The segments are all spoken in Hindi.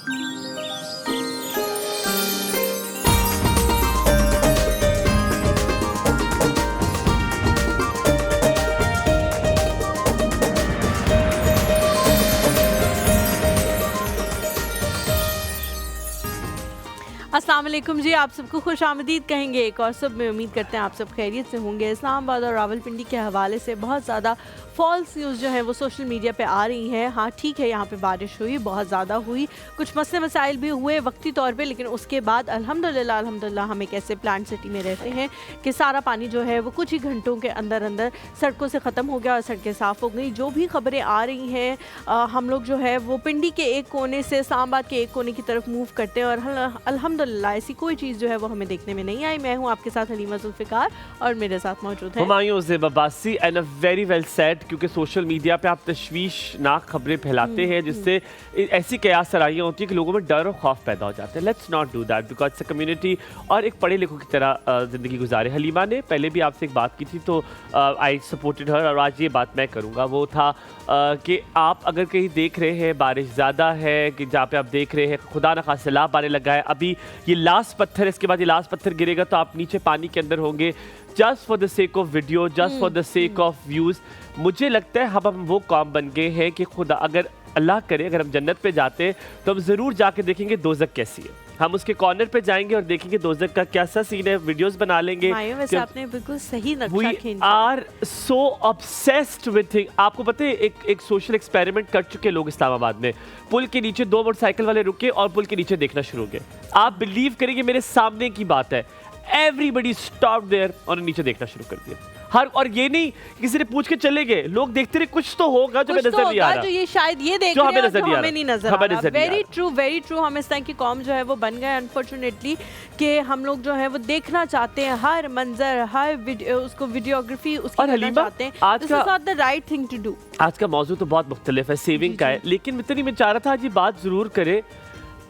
अस्सलाम वालेकुम जी, आप सबको खुश आमदीद कहेंगे एक और सब में। उम्मीद करते हैं आप सब खैरियत से होंगे। इस्लामाबाद और रावलपिंडी के हवाले से बहुत ज़्यादा फॉल्स न्यूज़ जो है वो सोशल मीडिया पे आ रही हैं। हाँ ठीक है, यहाँ पे बारिश हुई, बहुत ज़्यादा हुई, कुछ मसले मसाइल भी हुए वक्ती तौर पे, लेकिन उसके बाद अल्हम्दुलिल्लाह हम एक ऐसे प्लांट सिटी में रहते हैं कि सारा पानी जो है वो कुछ ही घंटों के अंदर अंदर सड़कों से ख़त्म हो गया और सड़कें साफ़ हो गई। जो भी खबरें आ रही हैं, हम लोग जो है वो पिंडी के एक कोने से इस्लामाबाद के एक कोने की तरफ मूव करते हैं और अल्हम्दुलिल्लाह ऐसी कोई चीज़ जो है वो हमें देखने में नहीं आई। मैं हूँ आपके साथ हलीमा जुल्फ़िकार और मेरे साथ मौजूद है Humayun ज़ेब Abbasi and a very well said, क्योंकि सोशल मीडिया पे आप तशवीशनाक खबरें फैलाते हैं जिससे ऐसी कयास सराहियाँ होती है कि लोगों में डर और खौफ पैदा हो जाता है। Let's not do that because community और एक पढ़े लिखों की तरह ज़िंदगी गुजारे। हलीमा ने पहले भी आपसे एक बात की थी तो आई सपोर्टेड हर, और आज ये बात मैं करूँगा। वो था कि आप अगर कहीं देख रहे हैं बारिश ज़्यादा है, कि जहाँ पे आप देख रहे हैं खुदा न खास सैलाब आने लगा है, अभी ये लास्ट पत्थर, इसके बाद ये लास्ट पत्थर गिरेगा तो आप नीचे पानी के अंदर होंगे, just for the sake of video, just for the sake of views. मुझे लगता है हम वो कौम बन गए हैं कि खुदा अगर अल्लाह करे अगर हम जन्नत पे जाते हैं तो हम ज़रूर जाके देखेंगे दोज़ख कैसी है। हम उसके कॉर्नर पे जाएंगे और देखेंगे दोज़ख का कैसा सीन है, वीडियोस बना लेंगे। वैसे आपने बिल्कुल सही नक्शा खींचा। We are so obsessed with thing. आपको पता है एक सोशल एक्सपेरिमेंट कर चुके लोग इस्लामाबाद में। पुल के नीचे 2 मोटरसाइकिल वाले रुके और पुल के नीचे देखना शुरू हो गए। आप बिलीव करेंगे, मेरे सामने की बात है, एवरीबडी स्टॉप देयर और नीचे देखना शुरू कर दिया। हर और ये नहीं किसी ने पूछ के चले गए, लोग देखते रहे कुछ तो होगा जो हमें नजर नहीं आ रहा, जो ये शायद ये देख रहे हैं जो हमें नहीं नजर आ रहा। Very true. हम इस तरह की कौम जो है वो बन गए अनफॉर्चुनेटली कि हम लोग जो है वो देखना चाहते हैं हर मंजर, हर वीडियो, उसको वीडियोग्राफी उसकी करना चाहते हैं। This is not the right thing to do. आज का मौजू तो बहुत मुख्तलिफ है, सेविंग का है, लेकिन इतनी मैं चाह रहा था आज ये बात जरूर करे।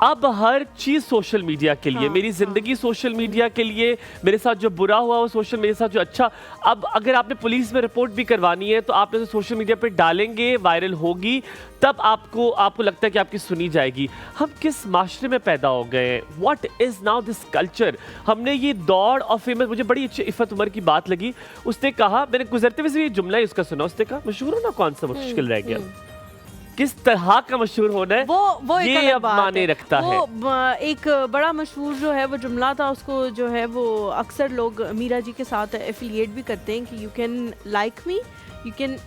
अब हर चीज़ सोशल मीडिया के लिए, मेरी ज़िंदगी सोशल मीडिया के लिए, मेरे साथ जो बुरा हुआ वो सोशल, मेरे साथ जो अच्छा। अब अगर आपने पुलिस में रिपोर्ट भी करवानी है तो आप उसे सोशल मीडिया पे डालेंगे, वायरल होगी, तब आपको लगता है कि आपकी सुनी जाएगी। हम किस माशरे में पैदा हो गए हैं? What is now this culture? हमने ये दौड़ और फेमस, मुझे बड़ी अच्छी इफ़त उमर की बात लगी। उसने कहा, मैंने गुजरते हुए ये जुमला ही उसका सुना, उसने कहा मशहूर होना कौन सा मुश्किल रह गया, किस तरह का मशहूर होना है वो ये अब माने रखता है। एक बड़ा मशहूर जो है वो जुमला था, उसको जो है वो अक्सर लोग मीरा जी के साथ एफिलिएट भी करते हैं कि you can like me, you can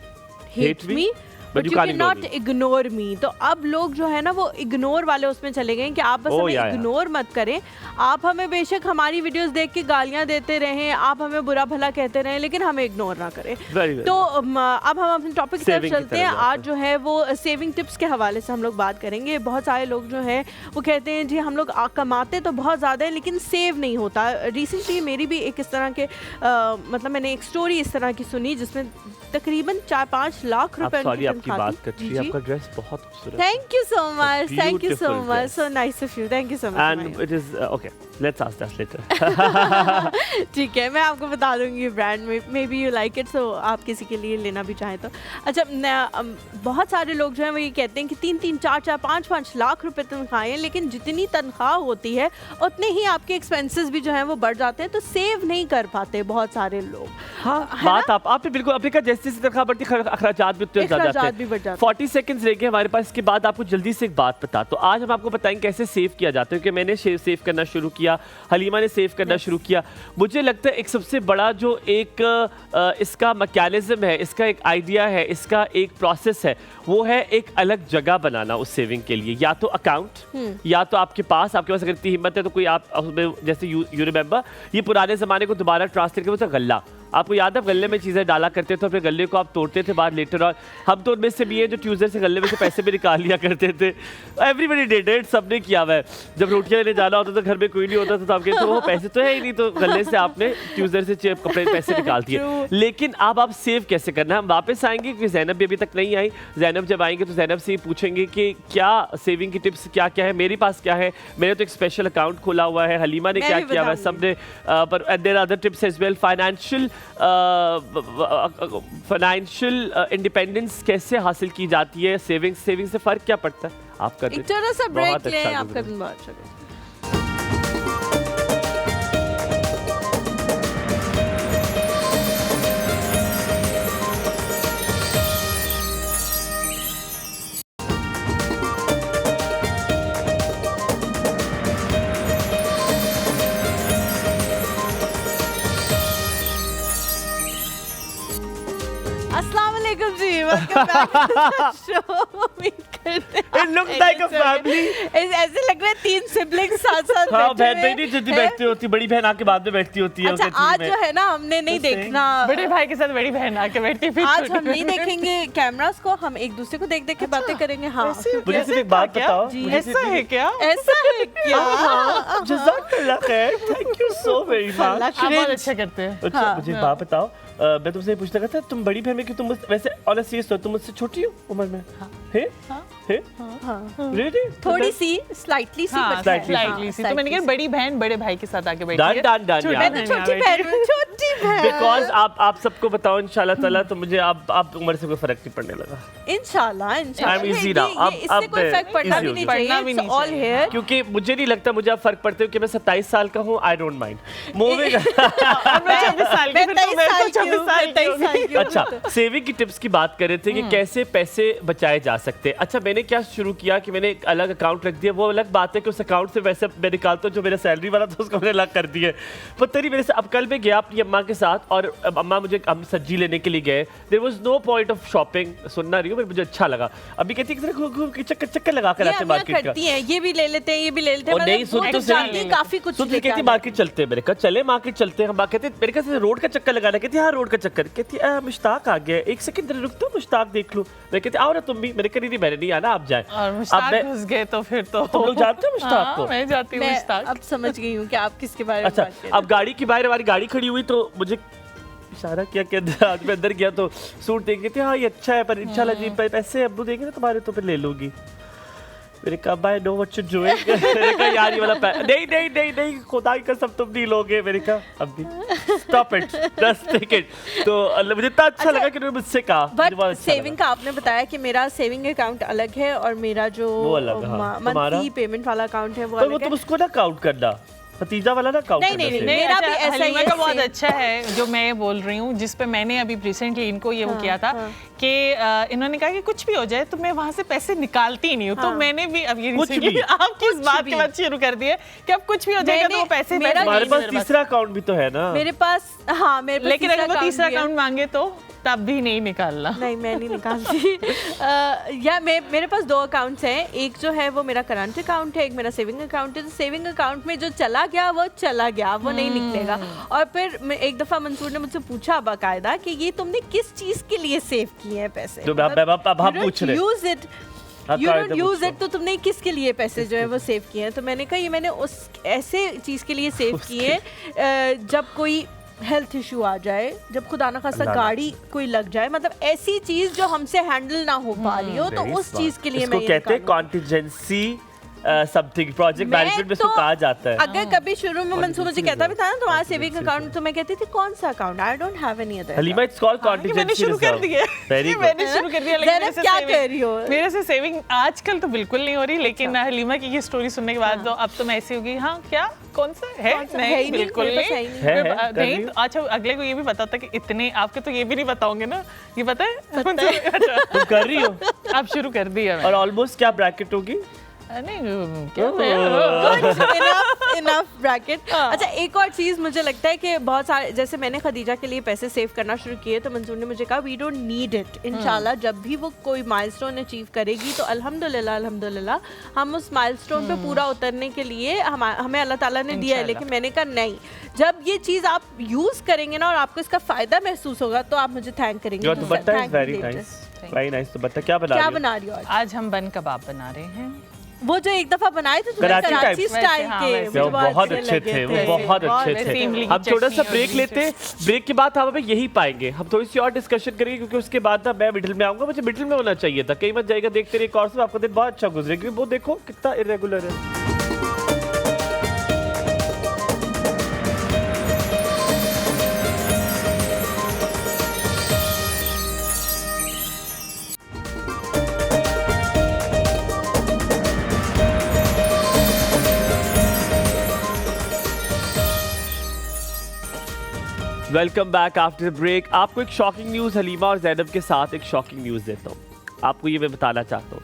hate me, but you can not ignore me. तो अब लोग जो है ना वो इग्नोर वाले उसमें चले गए कि आप बस हमें इग्नोर मत करें। आप हमें बेशक हमारी वीडियोस देख के गालियां देते रहें, आप हमें बुरा भला कहते रहें, लेकिन हमें इग्नोर ना करें। तो अब हम अपने टॉपिक की तरफ चलते हैं। आज जो है वो सेविंग टिप्स के हवाले से हम लोग बात करेंगे। बहुत सारे लोग जो हैं वो कहते हैं जी हम लोग कमाते तो बहुत ज़्यादा है लेकिन सेव नहीं होता। रिसेंटली मेरी भी एक इस तरह के मतलब मैंने एक स्टोरी इस तरह की सुनी जिसमें तकरीबन 4-5 लाख रुपए की बात करती है। आपका ड्रेस बहुत खूबसूरत। Thank you so much, so nice of you, thank you so much. And it is okay, let's ask that later. ठीक है, मैं आपको बता दूंगी ब्रांड में, maybe you like it, so आप किसी के लिए लेना भी चाहें तो। अच्छा, बहुत सारे लोग जो हैं वो ये कहते हैं कि 3-3, 4-4, 5-5 लाख रुपए तनख्वाहें, लेकिन जितनी तनख्वाह होती है उतने ही आपके एक्सपेंसेस भी जो हैं वो बढ़ जाते हैं, तो सेव नहीं कर पाते बहुत सारे लोग। हाँ, बात आपने बिल्कुल, आपने कहा जैसे जैसे तनख्वाह बढ़ती है अखराजात भी उतने बढ़ जाते हैं। 40 सेकंड्स रह गए हमारे पास, इसके बाद आपको जल्दी से एक बात बता। तो आज हम आपको बताएंगे कैसे सेव किया जाता है, क्योंकि मैंने सेव करना शुरू किया, हलीमा ने सेव करना शुरू किया। मुझे लगता है एक सबसे बड़ा जो एक इसका मैकेनिज्म है, इसका एक आइडिया है, इसका एक प्रोसेस है, वो है एक अलग जगह बनाना उस सेविंग के लिए। या तो अकाउंट, या तो आपके पास अगर इतनी हिम्मत है तो कोई आप जैसे यू रिमेंबर ये पुराने ज़माने को दोबारा ट्रांसलेट कर, वो था गल्ला। आपको याद है गले में चीज़ें डाला करते थे, अपने गले को आप तोड़ते थे बाद लेटर, और हम तो उनमें से भी है जो ट्यूजर से गले में से पैसे भी निकाल लिया करते थे। एवरीबडी डिड इट, सबने किया हुआ है। जब रोटियां लेने जाना होता था घर में कोई नहीं होता था तो आप कहते वो पैसे तो है ही नहीं, तो गले से आपने ट्यूजर से कपड़े पैसे निकाल दिए। लेकिन अब आप सेव कैसे करना है, हम वापस आएंगे क्योंकि जैनब भी अभी तक नहीं आई। जैनब जब आएंगे तो जैनब से पूछेंगे कि क्या सेविंग की टिप्स क्या क्या है, मेरे पास क्या है। मैंने तो एक स्पेशल अकाउंट खोला हुआ है, हलीमा ने क्या किया हुआ है, सबने, पर there are other tips as well. Financial financial independence कैसे हासिल की जाती है, सेविंग से फ़र्क क्या पड़ता है आपका? एक छोटा सा ब्रेक लें, आपका दिन बहुत अच्छा गुजरे। अस्सलामुअलैकुम जी, welcome back to the show. उम्मीद करते हैं It looks like a family. ऐसे लग रहा है 3 सिबलिंग्स साथ-साथ हाँ, बैठे बहन नहीं जल्दी बैठती होती, बड़ी बहन आके बाद में बैठती होती है। अच्छा, आज जो है ना हमने नहीं देखना, बड़े भाई के साथ बड़ी बहन आके बैठती है। आज हम नहीं देखेंगे कैमरास को, हम एक दूसरे को देख देख के बातें करेंगे। हाँ, मुझे सिर्फ एक बात बताओ, ऐसा है क्या? ऐसा है क्या? जज़ाकल्लाह खैर, thank you so very much. आप बहुत अच्छा करते हैं। अच्छा, मुझे एक बात बताओ, मैं तुमसे ये पूछना था, तुम बड़ी बहन में कि तुम वैसे ऑनेस्टली तुम मुझसे छोटी हो उम्र में? है? Really? थोड़ी सी स्लाइटली सी, हाँ, but slightly सी। तो मैंने कहा बड़ी बहन बड़े भाई के साथ आके बैठी है। डन मैं तो छोटी बहन हूँ, छोटी बहन। बिकॉज़ आप सबको बताओ इंशाल्लाह ताला, तो मुझे आप उम्र से कोई फर्क नहीं पड़ने लगा। इंशाल्लाह I'm easy now. इससे कोई फर्क पड़ना भी नहीं चाहिए, it's all here। क्योंकि मुझे नहीं लगता मुझे आप फर्क पड़ते हो कि मैं 27 साल का हूँ, आई डोंट माइंड। मूविंग मैं 26 साल की, मैं फिर तो मैं 23 साल की हूँ। अच्छा, सेविंग की टिप्स की बात कर रहे थे कि कैसे पैसे बचाए जा सकते हैं। अच्छा, मैंने क्या शुरू किया कि मैंने एक अलग अकाउंट रख दिया। वो अलग बात है कि उस अकाउंट से वैसे मैं निकालता हूँ जो मेरा सैलरी वाला था, उसको मैंने अलग कर दिया। पता नहीं मेरे से, अब कल मैं गया अपनी अम्मा के साथ और अम्मा हम सब्जी लेने के लिए गए। There was no point of shopping, सुनना रही हूँ, मुझे अच्छा लगा। अभी कहती है कि घूम के चक्कर लगा कर आते मार्केट का, ये भी ले लेते हैं, ये भी ले लेते हैं। नहीं सुन तो सही, काफी कुछ कहती मार्केट चलते हैं। मैंने कहा चले मार्केट चलते हैं। हम कहते मेरे ख्याल रोड का चक्कर लगाना। कहती हाँ रोड का चक्कर। कहती मुश्ताक आ गया, एक सेकंड रुक तो मुश्ताक देख लो। मैं कहती आओ ना तुम भी। मैंने कहा नहीं मैंने नहीं आना, आप जाए। और मुश्ताक घुस गए तो फिर तो तुम लोग जानते हो मुश्ताक को? मैं जाती हूँ मुश्ताक। अब समझ गई हूँ कि आप किसके बारे में अच्छा, बात कर रहे हैं। अब गाड़ी की बाहर हमारी गाड़ी खड़ी हुई तो मुझे इशारा किया कि आज मैं अंदर गया तो सूट देख के थे, हाँ ये अच्छा है पर इंशाल्लाह जी पैसे अब्बू देंगे ना तुम्हारे तो फिर ले लूंगी। मैंने कहा I know what you doing. मैंने कहा यार ये वाला नहीं खुदा की कसम तुम नहीं लोगे। मैंने कहा अभी stop it, just take it. तो मुझे इतना अच्छा लगा कि उन्होंने मुझसे कहा। बट सेविंग का आपने बताया कि मेरा सेविंग अकाउंट अलग है और मेरा जो मंथली पेमेंट वाला अकाउंट है वो अलग है। तुम उसको ना काउंट करना, भतीजा वाला ना काउंट करना। नहीं, मेरा भी ऐसा ही है। का बहुत अच्छा है जो मैं बोल रही हूँ, जिस पे मैंने अभी रिसेंटली इनको ये वो किया था कि इन्होंने कहा कि कुछ भी हो जाए तो मैं वहाँ से पैसे निकालती नहीं हूँ। तो मैंने भी अब ये आपकी इस बात के बाद शुरू कर दिया कि अब कुछ भी हो जाएगा तो वो पैसे हमारे पास तीसरा अकाउंट भी तो है ना। मेरे पास, हाँ मेरे पास, लेकिन अगर वो तीसरा अकाउंट मांगे तो तब भी नहीं निकालना। नहीं मैं नहीं निकालती। या मेरे पास 2 अकाउंट्स हैं। एक जो है वो मेरा करंट अकाउंट है, एक मेरा सेविंग अकाउंट है। तो सेविंग अकाउंट में जो चला गया वो चला गया, वो नहीं निकलेगा। और फिर एक दफा मंसूर ने मुझसे पूछा बाकायदा कि ये तुमने किस चीज के लिए सेव किए हैं पैसे? तो हम पूछ रहे use it, you don't use it. तो तुमने किसके लिए पैसे जो है वो सेव किए हैं? तो मैंने कहा ये मैंने उस ऐसे चीज के लिए सेव किए जब कोई हेल्थ इशू आ जाए, जब खुदा ना खास्ता गाड़ी कोई लग जाए, मतलब ऐसी चीज जो हमसे हैंडल ना हो पा रही हो, तो उस चीज के लिए मैं ये कहते हैं कॉन्टिजेंसी समथिंग, प्रोजेक्ट मैनेजमेंट में इसको कहा जाता है। अगर कभी शुरू में मंसूर मुझे कहता भी था ना तुम्हारा सेविंग अकाउंट, तो मैं कहती थी कौन सा account? I don't have any other. Halima it's called contingency. मैंने शुरू कर दिया, मैंने शुरू कर दिया। लेकिन क्या कर रही हो? मेरे से सेविंग आजकल तो बिल्कुल नहीं हो रही, लेकिन हलीमा की ये स्टोरी सुनने के बाद तो अब तो मैं ऐसी होगी, हाँ क्या कौन सा है? नहीं बिल्कुल नहीं। अच्छा, अगले को ये भी पता था कि इतने आपके, तो ये भी नहीं बताओगे ना, ये पता है? तुम कर रही हो? अब शुरू कर दिया। और ऑलमोस्ट क्या ब्रैकेट होगी? Enough bracket. अच्छा, एक और चीज मुझे लगता है कि बहुत सारे, जैसे मैंने खदीजा के लिए पैसे सेव करना शुरू किए तो मंसूर ने मुझे कहा वी डोंट नीड इट। इंशाल्लाह जब भी वो कोई माइलस्टोन अचीव करेगी तो अल्हम्दुलिल्लाह हम उस माइलस्टोन पे पूरा उतरने के लिए हमें अल्लाह ताला ने दिया है। लेकिन मैंने कहा नहीं, जब ये चीज आप यूज करेंगे ना और आपको इसका फायदा महसूस होगा तो आप मुझे थैंक करेंगे। Very nice. तो बता क्या बना रही हो? आज हम बन कबाब बना रहे हैं। वो जो एक दफा बनाए थे कराची स्टाइल के, वो बहुत अच्छे थे, वो बहुत अच्छे थे। हम थोड़ा सा ब्रेक लेते हैं, ब्रेक के बाद हम यही पाएंगे, हम थोड़ी सी और डिस्कशन करेंगे क्योंकि उसके बाद ना मैं मिडिल में आऊंगा। मुझे मिडिल में होना चाहिए था, कहीं मत जाएगा। देखते रहिए कोर्स में, आपका दिन बहुत अच्छा गुजरे क्योंकि वो देखो कितना इरेगुलर है। Welcome back after break. आपको एक शॉकिंग न्यूज़ हलीमा और ज़ैनब के साथ एक शॉकिंग न्यूज़ देता हूँ। आपको ये मैं बताना चाहता हूँ,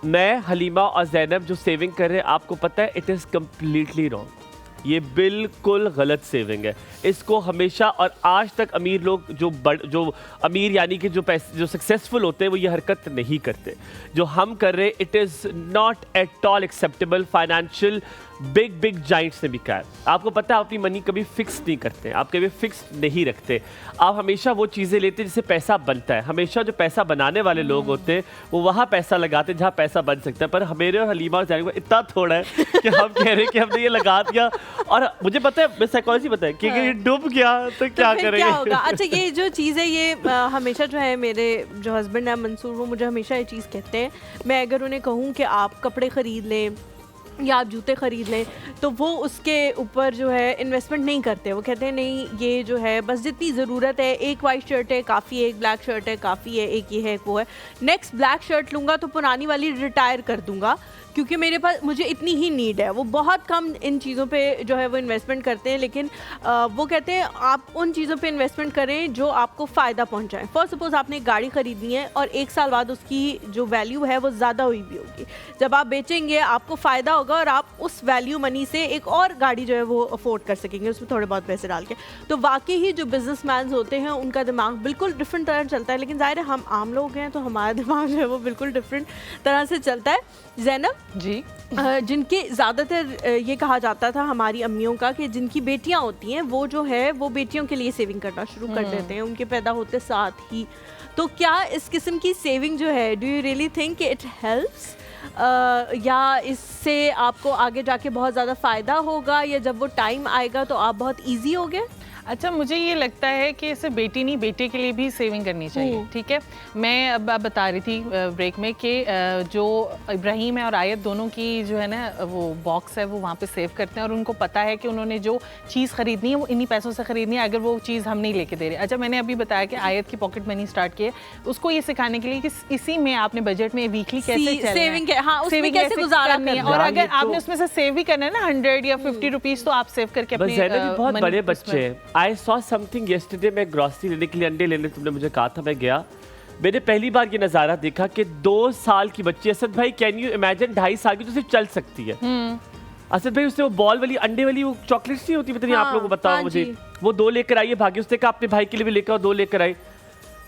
मैं हलीमा और ज़ैनब जो सेविंग कर रहे हैं, आपको पता है इट इज़ कम्प्लीटली रॉन्ग। ये बिल्कुल गलत सेविंग है। इसको हमेशा और आज तक अमीर लोग जो अमीर यानी कि जो सक्सेसफुल होते हैं वो ये हरकत नहीं करते जो हम कर रहे हैं। It is not at all acceptable. Financial big Giants ने भी कहा है। आपको पता है आप अपनी मनी कभी फिक्स नहीं करते, आप कभी फिक्स नहीं रखते। आप हमेशा वो चीज़ें लेते हैं जिससे पैसा बनता है। हमेशा जो पैसा बनाने वाले लोग होते हैं वो वहाँ पैसा लगाते हैं जहाँ पैसा बन सकता है। पर मेरे और हलीमा और ज़ैनब को इतना थोड़ा है कि हम कह रहे हैं कि हमने ये लगा दिया और मुझे पता है, मैं साइकोलॉजी पता है कि ये डूब गया तो क्या करेंगे, क्या होगा। अच्छा, ये जो चीज़ है ये हमेशा जो है मेरे जो हस्बैंड है मंसूर, वो मुझे हमेशा ये चीज़ कहते हैं। मैं अगर उन्हें कहूँ कि आप कपड़े ख़रीद लें या आप जूते ख़रीद लें तो वो उसके ऊपर जो है इन्वेस्टमेंट नहीं करते। वो कहते हैं नहीं, ये जो है बस जितनी ज़रूरत है, एक वाइट शर्ट है काफ़ी है, एक ब्लैक शर्ट है काफ़ी है, एक ये है एक वो है, नेक्स्ट ब्लैक शर्ट लूँगा तो पुरानी वाली रिटायर कर दूँगा क्योंकि मेरे पास मुझे इतनी ही नीड है। वो बहुत कम इन चीज़ों पे जो है वो इन्वेस्टमेंट करते हैं। लेकिन वो कहते हैं आप उन चीज़ों पे इन्वेस्टमेंट करें जो आपको फ़ायदा पहुंचाएं। फॉर सपोज़ आपने एक गाड़ी ख़रीदनी है और 1 साल बाद उसकी जो वैल्यू है वो ज़्यादा हुई भी होगी। जब आप बेचेंगे आपको फ़ायदा होगा और आप उस वैल्यू मनी से एक और गाड़ी जो है वो अफोर्ड कर सकेंगे उसमें थोड़े बहुत पैसे डाल के। तो वाकई ही जो बिजनेसमैन होते हैं उनका दिमाग बिल्कुल डिफरेंट तरह चलता है। लेकिन ज़ाहिर है हम आम लोग हैं तो हमारा दिमाग जो है वो बिल्कुल डिफरेंट तरह से चलता है। ज़ैनब जी, जिनके ज़्यादातर ये कहा जाता था हमारी अम्मियों का कि जिनकी बेटियां होती हैं वो जो है वो बेटियों के लिए सेविंग करना शुरू कर देते हैं उनके पैदा होते साथ ही। तो क्या इस किस्म की सेविंग जो है, do you really think it helps या इससे आपको आगे जाके बहुत ज़्यादा फ़ायदा होगा या जब वो टाइम आएगा तो आप बहुत ईजी हो गए? अच्छा, मुझे ये लगता है कि इसे बेटी नहीं बेटे के लिए भी सेविंग करनी चाहिए। ठीक है, मैं अब बता रही थी ब्रेक में कि जो इब्राहिम है और आयत दोनों की जो है ना वो बॉक्स है वो वहाँ पे सेव करते हैं और उनको पता है कि उन्होंने जो चीज़ ख़रीदनी है वो इन्हीं पैसों से ख़रीदनी है अगर वो चीज़ हम नहीं लेके दे रहे। अच्छा, मैंने अभी बताया कि आयत की पॉकेट मनी स्टार्ट की है, उसको ये सिखाने के लिए कि इसी में आपने बजट में वीकली कैसे सेविंग कैसे गुजारा करनी है। और अगर आपने उसमें से सेव भी करना है ना 100 या 50 रुपीज़ तो आप सेव करके अपने बहुत बड़े बच्चे हैं। I saw something yesterday, मैं ग्रॉसरी लेने के लिए अंडे लेने तुमने मुझे कहा था, मैं गया, मैंने पहली बार ये नज़ारा देखा कि 2 साल की बच्ची, असद भाई कैन यू इमेजिन 2.5 साल की तो सिर्फ चल सकती है। असद भाई उससे वो बॉल वाली अंडे वाली वो चॉकलेट्स नहीं होती, पता नहीं आप लोगों को बताओ मुझे, वो 2 लेकर आई है, भागी उसने कहा अपने भाई के लिए भी लेकर 2 लेकर आई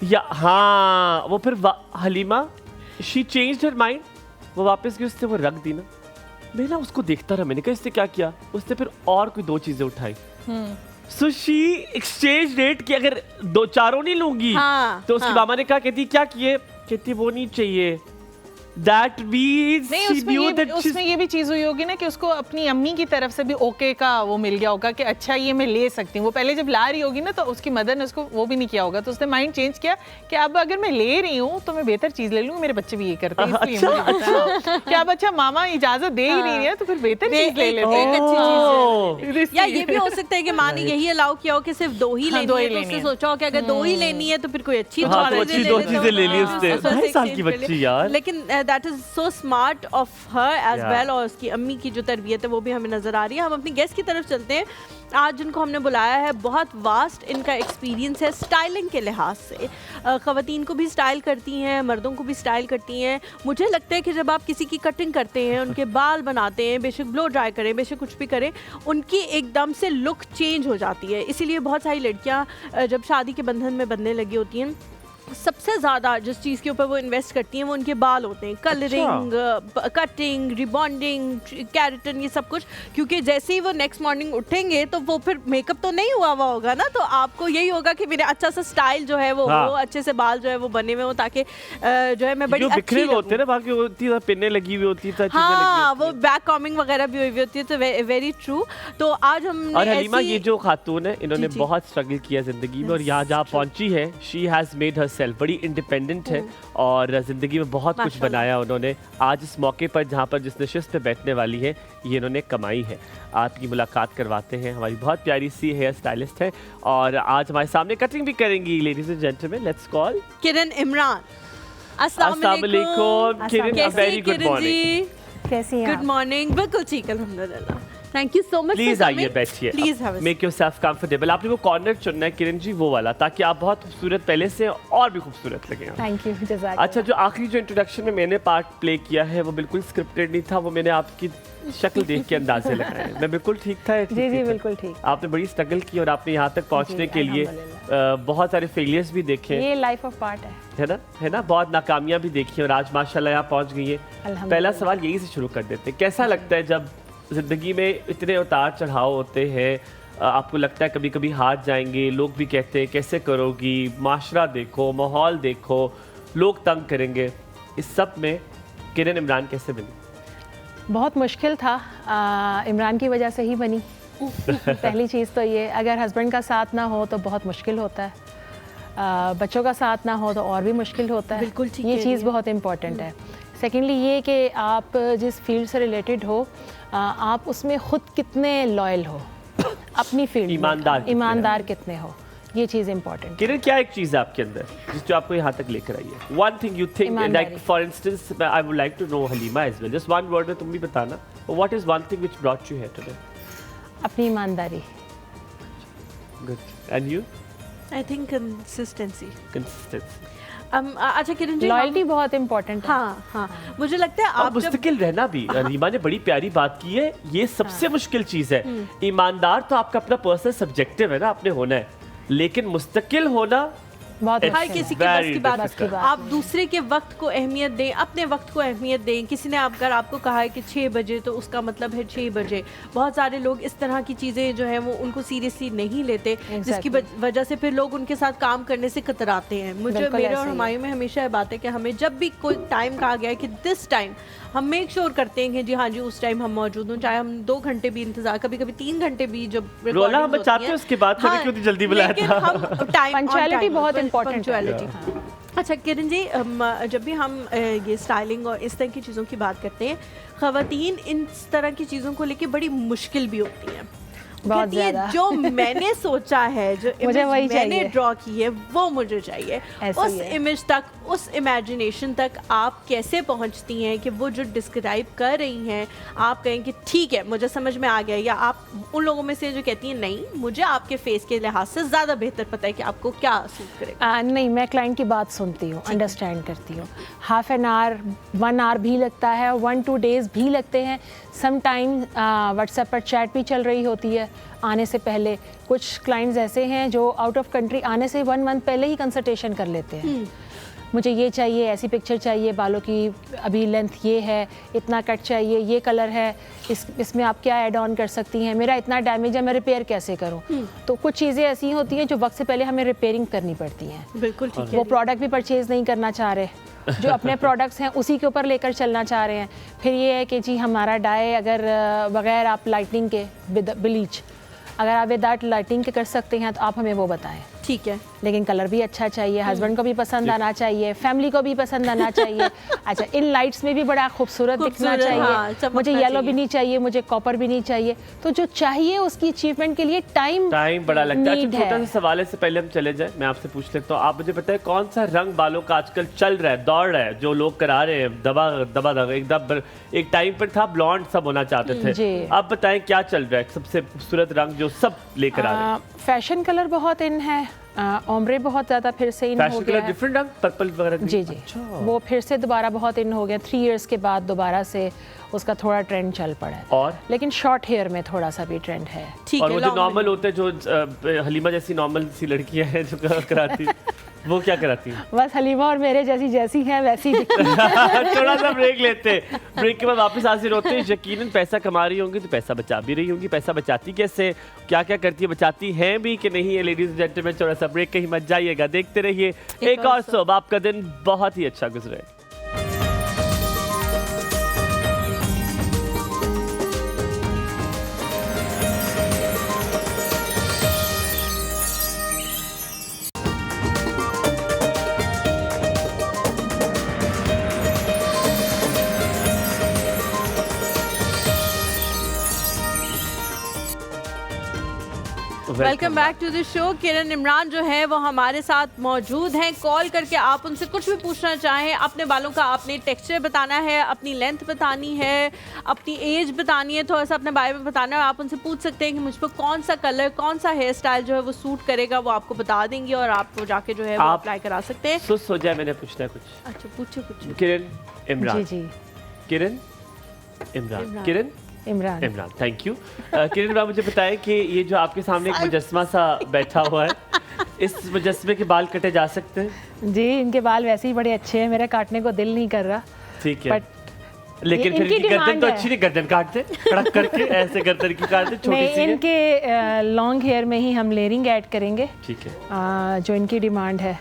या हाँ वो फिर Halima she changed her mind, वो वापस गई, उससे वो रख दी ना। मैं ना उसको देखता रहा, मैंने कहा इससे क्या किया, उसने फिर और कोई 2 चीजें उठाई। सो शी एक्सचेंज रेट की अगर 2-4 नहीं लूंगी तो उसकी मामा ने कहा, कहती क्या किए, कहती वो नहीं चाहिए। That means नहीं, उसमें ये भी चीज हुई होगी ना कि उसको अपनी अम्मी की तरफ से भी ओके का वो मिल गया होगा कि अच्छा ये मैं ले सकती हूँ। वो पहले जब ला रही होगी ना तो उसकी मदर ने उसको वो भी नहीं किया होगा, तो उसने माइंड चेंज किया कि अब अगर मैं ले रही हूँ तो मैं बेहतर चीज ले लूँ, मेरे बच्चे भी ये करते हैं इसलिए मुझे पता है कि अब अच्छा मामा इजाजत दे ही नहीं है तो फिर बेहतर चीज ले लेते हैं। या ये भी हो सकता है कि माँ ने यही अलाउ किया हो कि सिर्फ 2 ही लेनी है, तो उसने सोचा हो कि अगर 2 ही लेनी है तो फिर कोई अच्छी 2 चीजें ले ली उसने। 2.5 साल की बच्ची यार, लेकिन that is so smart of her as well. और उसकी अम्मी की जो तरबियत है वो भी हमें नजर आ रही है। हम अपनी गेस्ट की तरफ चलते हैं। आज जिनको हमने बुलाया है बहुत वास्ट इनका एक्सपीरियंस है स्टाइलिंग के लिहाज से। ख़वातीन को भी स्टाइल करती हैं, मर्दों को भी स्टाइल करती हैं। मुझे लगता है कि जब आप किसी की कटिंग करते हैं, उनके बाल बनाते हैं, बेशक ब्लो ड्राई करें, बेशक कुछ भी करें, उनकी एकदम से लुक चेंज हो जाती है। इसीलिए बहुत सारी लड़कियाँ जब शादी के बंधन में बंधने लगी होती हैं, सबसे ज़्यादा जिस चीज़ के ऊपर वो इन्वेस्ट करती हैं वो उनके बाल होते हैं। कलरिंग, कटिंग, रिबॉन्डिंग, कैरेटन, ये सब कुछ। क्योंकि जैसे ही वो नेक्स्ट मॉर्निंग उठेंगे तो वो फिर मेकअप तो नहीं हुआ होगा ना, तो आपको यही होगा कि मेरे अच्छा सा स्टाइल जो है वो अच्छे से बाल जो है वो बने हुए हो, ताकि जो है मैं बड़ी अच्छी होते हैं, बाकी होती है पिन्ने लगी हुई होती है, हाँ वो बैक कॉमिंग वगैरह भी हुई होती है। तो वेरी ट्रू। तो आज हम और हलीमा ये जो खातून है इन्होंने बहुत स्ट्रगल किया जिंदगी में और यहाँ जहाँ पहुंची है, she has made her self, बड़ी इंडिपेंडेंट है और ज़िंदगी में बहुत कुछ बनाया उन्होंने। आज इस मौके पर जहाँ पर जिस नशिस्त पे बैठने वाली है ये इन्होंने कमाई है। आपकी मुलाकात करवाते हैं, हमारी बहुत प्यारी सी हेयर स्टाइलिस्ट है और आज हमारे सामने कटिंग भी करेंगी। Ladies and gentleman, let's call Kiran Imran. अस्सलाम वालेकुम किरण, वेरी गुड मॉर्निंग। कैसी हैं? Good morning. बिल्कुल ठीक, अल्हम्दुलिल्लाह। Thank you so much. Please आइए, बैठिए, please have make yourself comfortable. आपने वो कॉर्नर चुनना है किरण जी, वो वाला, ताकि आप बहुत खूबसूरत पहले से और भी खूबसूरत लगे। थैंक यू, जज़ाक। अच्छा, जो आखिरी जो इंट्रोडक्शन में मैंने पार्ट प्ले किया है वो बिल्कुल स्क्रिप्टेड नहीं था, वो मैंने आपकी शक्ल देख के अंदाजे लगाए। मैं बिल्कुल ठीक था? जी जी बिल्कुल ठीक। आपने बड़ी स्ट्रगल की और आपने यहाँ तक पहुँचने के लिए बहुत सारे फेलियर्स भी देखे। ये लाइफ ऑफ पार्ट है ना, बहुत नाकामियां भी देखी और आज माशाल्लाह यहाँ पहुँच गई है। पहला सवाल यही से शुरू कर देते हैं, कैसा लगता है जब जिंदगी में इतने उतार चढ़ाव होते हैं? आपको लगता है कभी कभी हार जाएंगे, लोग भी कहते हैं कैसे करोगी, माशरा देखो, माहौल देखो, लोग तंग करेंगे, इस सब में किरण इमरान कैसे बनी? बहुत मुश्किल था, इमरान की वजह से ही बनी। पहली चीज़ तो ये, अगर हस्बैंड का साथ ना हो तो बहुत मुश्किल होता है, बच्चों का साथ ना हो तो और भी मुश्किल होता है। बिल्कुल ठीक, ये चीज़ बहुत इम्पॉर्टेंट है। सेकेंडली ये कि आप जिस फील्ड से रिलेटेड हो, आप उसमें ख़ुद कितने लॉयल हो, अपनी फील्ड ईमानदार कितने हो, ये चीज़ इम्पॉर्टेंट। किरण, क्या एक चीज़ है आपके अंदर जो आपको यहाँ तक लेकर आई है? One thing you think, like for instance I would like to know Halima as well, just one word में तुम भी बताना, what is one thing which brought you here today? अपनी ईमानदारी। Good, and you? I think consistency. अच्छा किरण जी, लॉयल्टी बहुत इम्पोर्टेंट है। हाँ, मुझे लगता है आप मुस्तकिल रहना भी, रीमा ने बड़ी प्यारी बात की है, ये सबसे मुश्किल चीज़ है। ईमानदार तो आपका अपना पर्सनल सब्जेक्टिव है ना, आपने होना है, लेकिन मुस्तकिल होना बहुत हर किसी के बस की बात है। आप दूसरे के वक्त को अहमियत दें, अपने वक्त को अहमियत दें। किसी ने अगर आपको कहा है कि 6 बजे तो उसका मतलब है 6 बजे। बहुत सारे लोग इस तरह की चीज़ें जो हैं वो उनको सीरियसली नहीं लेते, जिसकी वजह से फिर लोग उनके साथ काम करने से कतराते हैं। मुझे, मेरे और हमारे में हमेशा ये बात है कि हमें जब भी कोई टाइम कहा गया है कि दिस टाइम, हम मेक श्योर करते हैं कि जी हाँ जी उस टाइम हम मौजूद हों, चाहे हम 2 घंटे भी इंतजार, कभी कभी 3 घंटे भी। जब रोला हम बचाते हैं उसके बाद कभी क्यों जल्दी बुलाया था। पंक्चुअलिटी बहुत इंपॉर्टेंट है। अच्छा किरण जी, जब भी हम ये स्टाइलिंग और इस तरह की चीज़ों की बात करते हैं, ख़वातीन इन तरह की चीज़ों को लेके बड़ी मुश्किल भी होती हैं। बहुत ज़्यादा। जो मैंने सोचा है, जो इमेज मैंने ड्रॉ की है, वो मुझे चाहिए। उस इमेज तक, उस इमेजिनेशन तक आप कैसे पहुंचती हैं कि वो जो डिस्क्राइब कर रही हैं आप कहें कि ठीक है मुझे समझ में आ गया, या आप उन लोगों में से जो कहती हैं नहीं मुझे आपके फेस के लिहाज से ज़्यादा बेहतर पता है कि आपको क्या सूट करेगा? नहीं, मैं क्लाइंट की बात सुनती हूँ, अंडरस्टैंड करती हूँ। हाफ एन आवर, 1 आवर भी लगता है, 1-2 डेज़ भी लगते हैं। सम टाइम व्हाट्सएप पर चैट भी चल रही होती है आने से पहले। कुछ क्लाइंट्स ऐसे हैं जो आउट ऑफ कंट्री आने से 1 मंथ पहले ही कंसल्टेशन कर लेते हैं। मुझे ये चाहिए, ऐसी पिक्चर चाहिए, बालों की अभी लेंथ ये है, इतना कट चाहिए, ये कलर है, इसमें आप क्या ऐड ऑन कर सकती हैं, मेरा इतना डैमेज है, मैं रिपेयर कैसे करूं? तो कुछ चीज़ें ऐसी होती हैं जो वक्त से पहले हमें रिपेयरिंग करनी पड़ती हैं। बिल्कुल ठीक है। वो प्रोडक्ट भी परचेज़ नहीं करना चाह रहे, जो अपने प्रोडक्ट्स हैं उसी के ऊपर लेकर चलना चाह रहे हैं। फिर ये है कि जी हमारा डाई अगर बगैर आप लाइटनिंग के, ब्लीच अगर आप विदाउट लाइटिंग के कर सकते हैं तो आप हमें वो बताएं। ठीक है, लेकिन कलर भी अच्छा चाहिए, हस्बैंड को भी पसंद आना चाहिए, फैमिली को भी पसंद आना चाहिए। अच्छा, इन लाइट्स में भी बड़ा खूबसूरत दिखना चाहिए। हाँ, मुझे येलो भी नहीं चाहिए, मुझे कॉपर भी नहीं चाहिए। तो जो चाहिए उसकी अचीवमेंट के लिए टाइम बड़ा लगता है। अच्छा, छोटा सा सवाल है, से पहले हम चले जाए, मैं आपसे पूछ लेता हूँ, आप मुझे बताएं कौन सा रंग बालों का आजकल चल रहा है, दौड़ रहा है, जो लोग करा रहे हैं दबा एकदम। एक टाइम पर था ब्लॉन्ड सब होना चाहते थे, आप बताएं क्या चल रहा है सबसे खूबसूरत रंग जो सब लेकर आ रहे हैं? फैशन कलर बहुत इन है, ओम्ब्रे बहुत ज़्यादा फिर से इन हो गया है। डिफरेंट रंग, पर्पल वगैरह। जी जी, अच्छा। वो फिर से दोबारा बहुत इन हो गया, 3 इयर्स के बाद दोबारा से उसका थोड़ा ट्रेंड चल पड़ा है। और लेकिन शॉर्ट हेयर में थोड़ा सा भी ट्रेंड है। ठीक और है, वो जो नॉर्मल होते हैं, जो हलीमा जैसी नॉर्मल सी लड़कियां हैं जो कराती वो क्या कराती हैं? बस हलीमा और मेरे जैसी हैं वैसी थोड़ा सा ब्रेक लेते हैं, ब्रेक के बाद वापस हाजिर होते हैं। यकीनन पैसा कमा रही होंगी तो पैसा बचा भी रही होंगी, पैसा बचाती कैसे, क्या क्या करती है, बचाती हैं भी कि नहीं है? लेडीज एंड जेंटलमैन, थोड़ा सा ब्रेक, कहीं मत जाइएगा, देखते रहिए एक और शो। आपका दिन बहुत ही अच्छा गुजरे। Welcome back to the show. Kiran Imran जो है वो हमारे साथ मौजूद हैं। कॉल करके आप उनसे कुछ भी पूछना चाहें, अपने बालों का आपने टेक्सचर बताना है, अपनी लेंथ बतानी है, अपनी एज बतानी है, थोड़ा सा अपने बारे में बताना है, आप उनसे पूछ सकते हैं कि मुझ पर कौन सा कलर, कौन सा हेयर स्टाइल जो है वो सूट करेगा, वो आपको बता देंगी और आप वो जाके जो है वो अप्लाई करा सकते हैं। सुस्त हो जाए, मैंने पूछना है कुछ। अच्छा पूछे। किरण इमरान। जी किरण इमरान। किरण इमरान। Thank you. किरण इमरान, मुझे बताएं कि ये जो आपके सामने एक मुजस्मा सा बैठा हुआ है, इस मुजस्मे के बाल कटे जा सकते हैं? जी, इनके बाल वैसे ही बड़े अच्छे हैं, मेरा काटने को दिल नहीं कर रहा। ठीक है, लेकिन फिर इनकी गर्दन तो अच्छी नहीं, गर्दन काट दे कड़क करके, ऐसे गर्दन की काट दे, छोटी सी। इनके लॉन्ग हेयर में ही हम लेयरिंग ऐड करेंगे। ठीक है, जो इनकी डिमांड है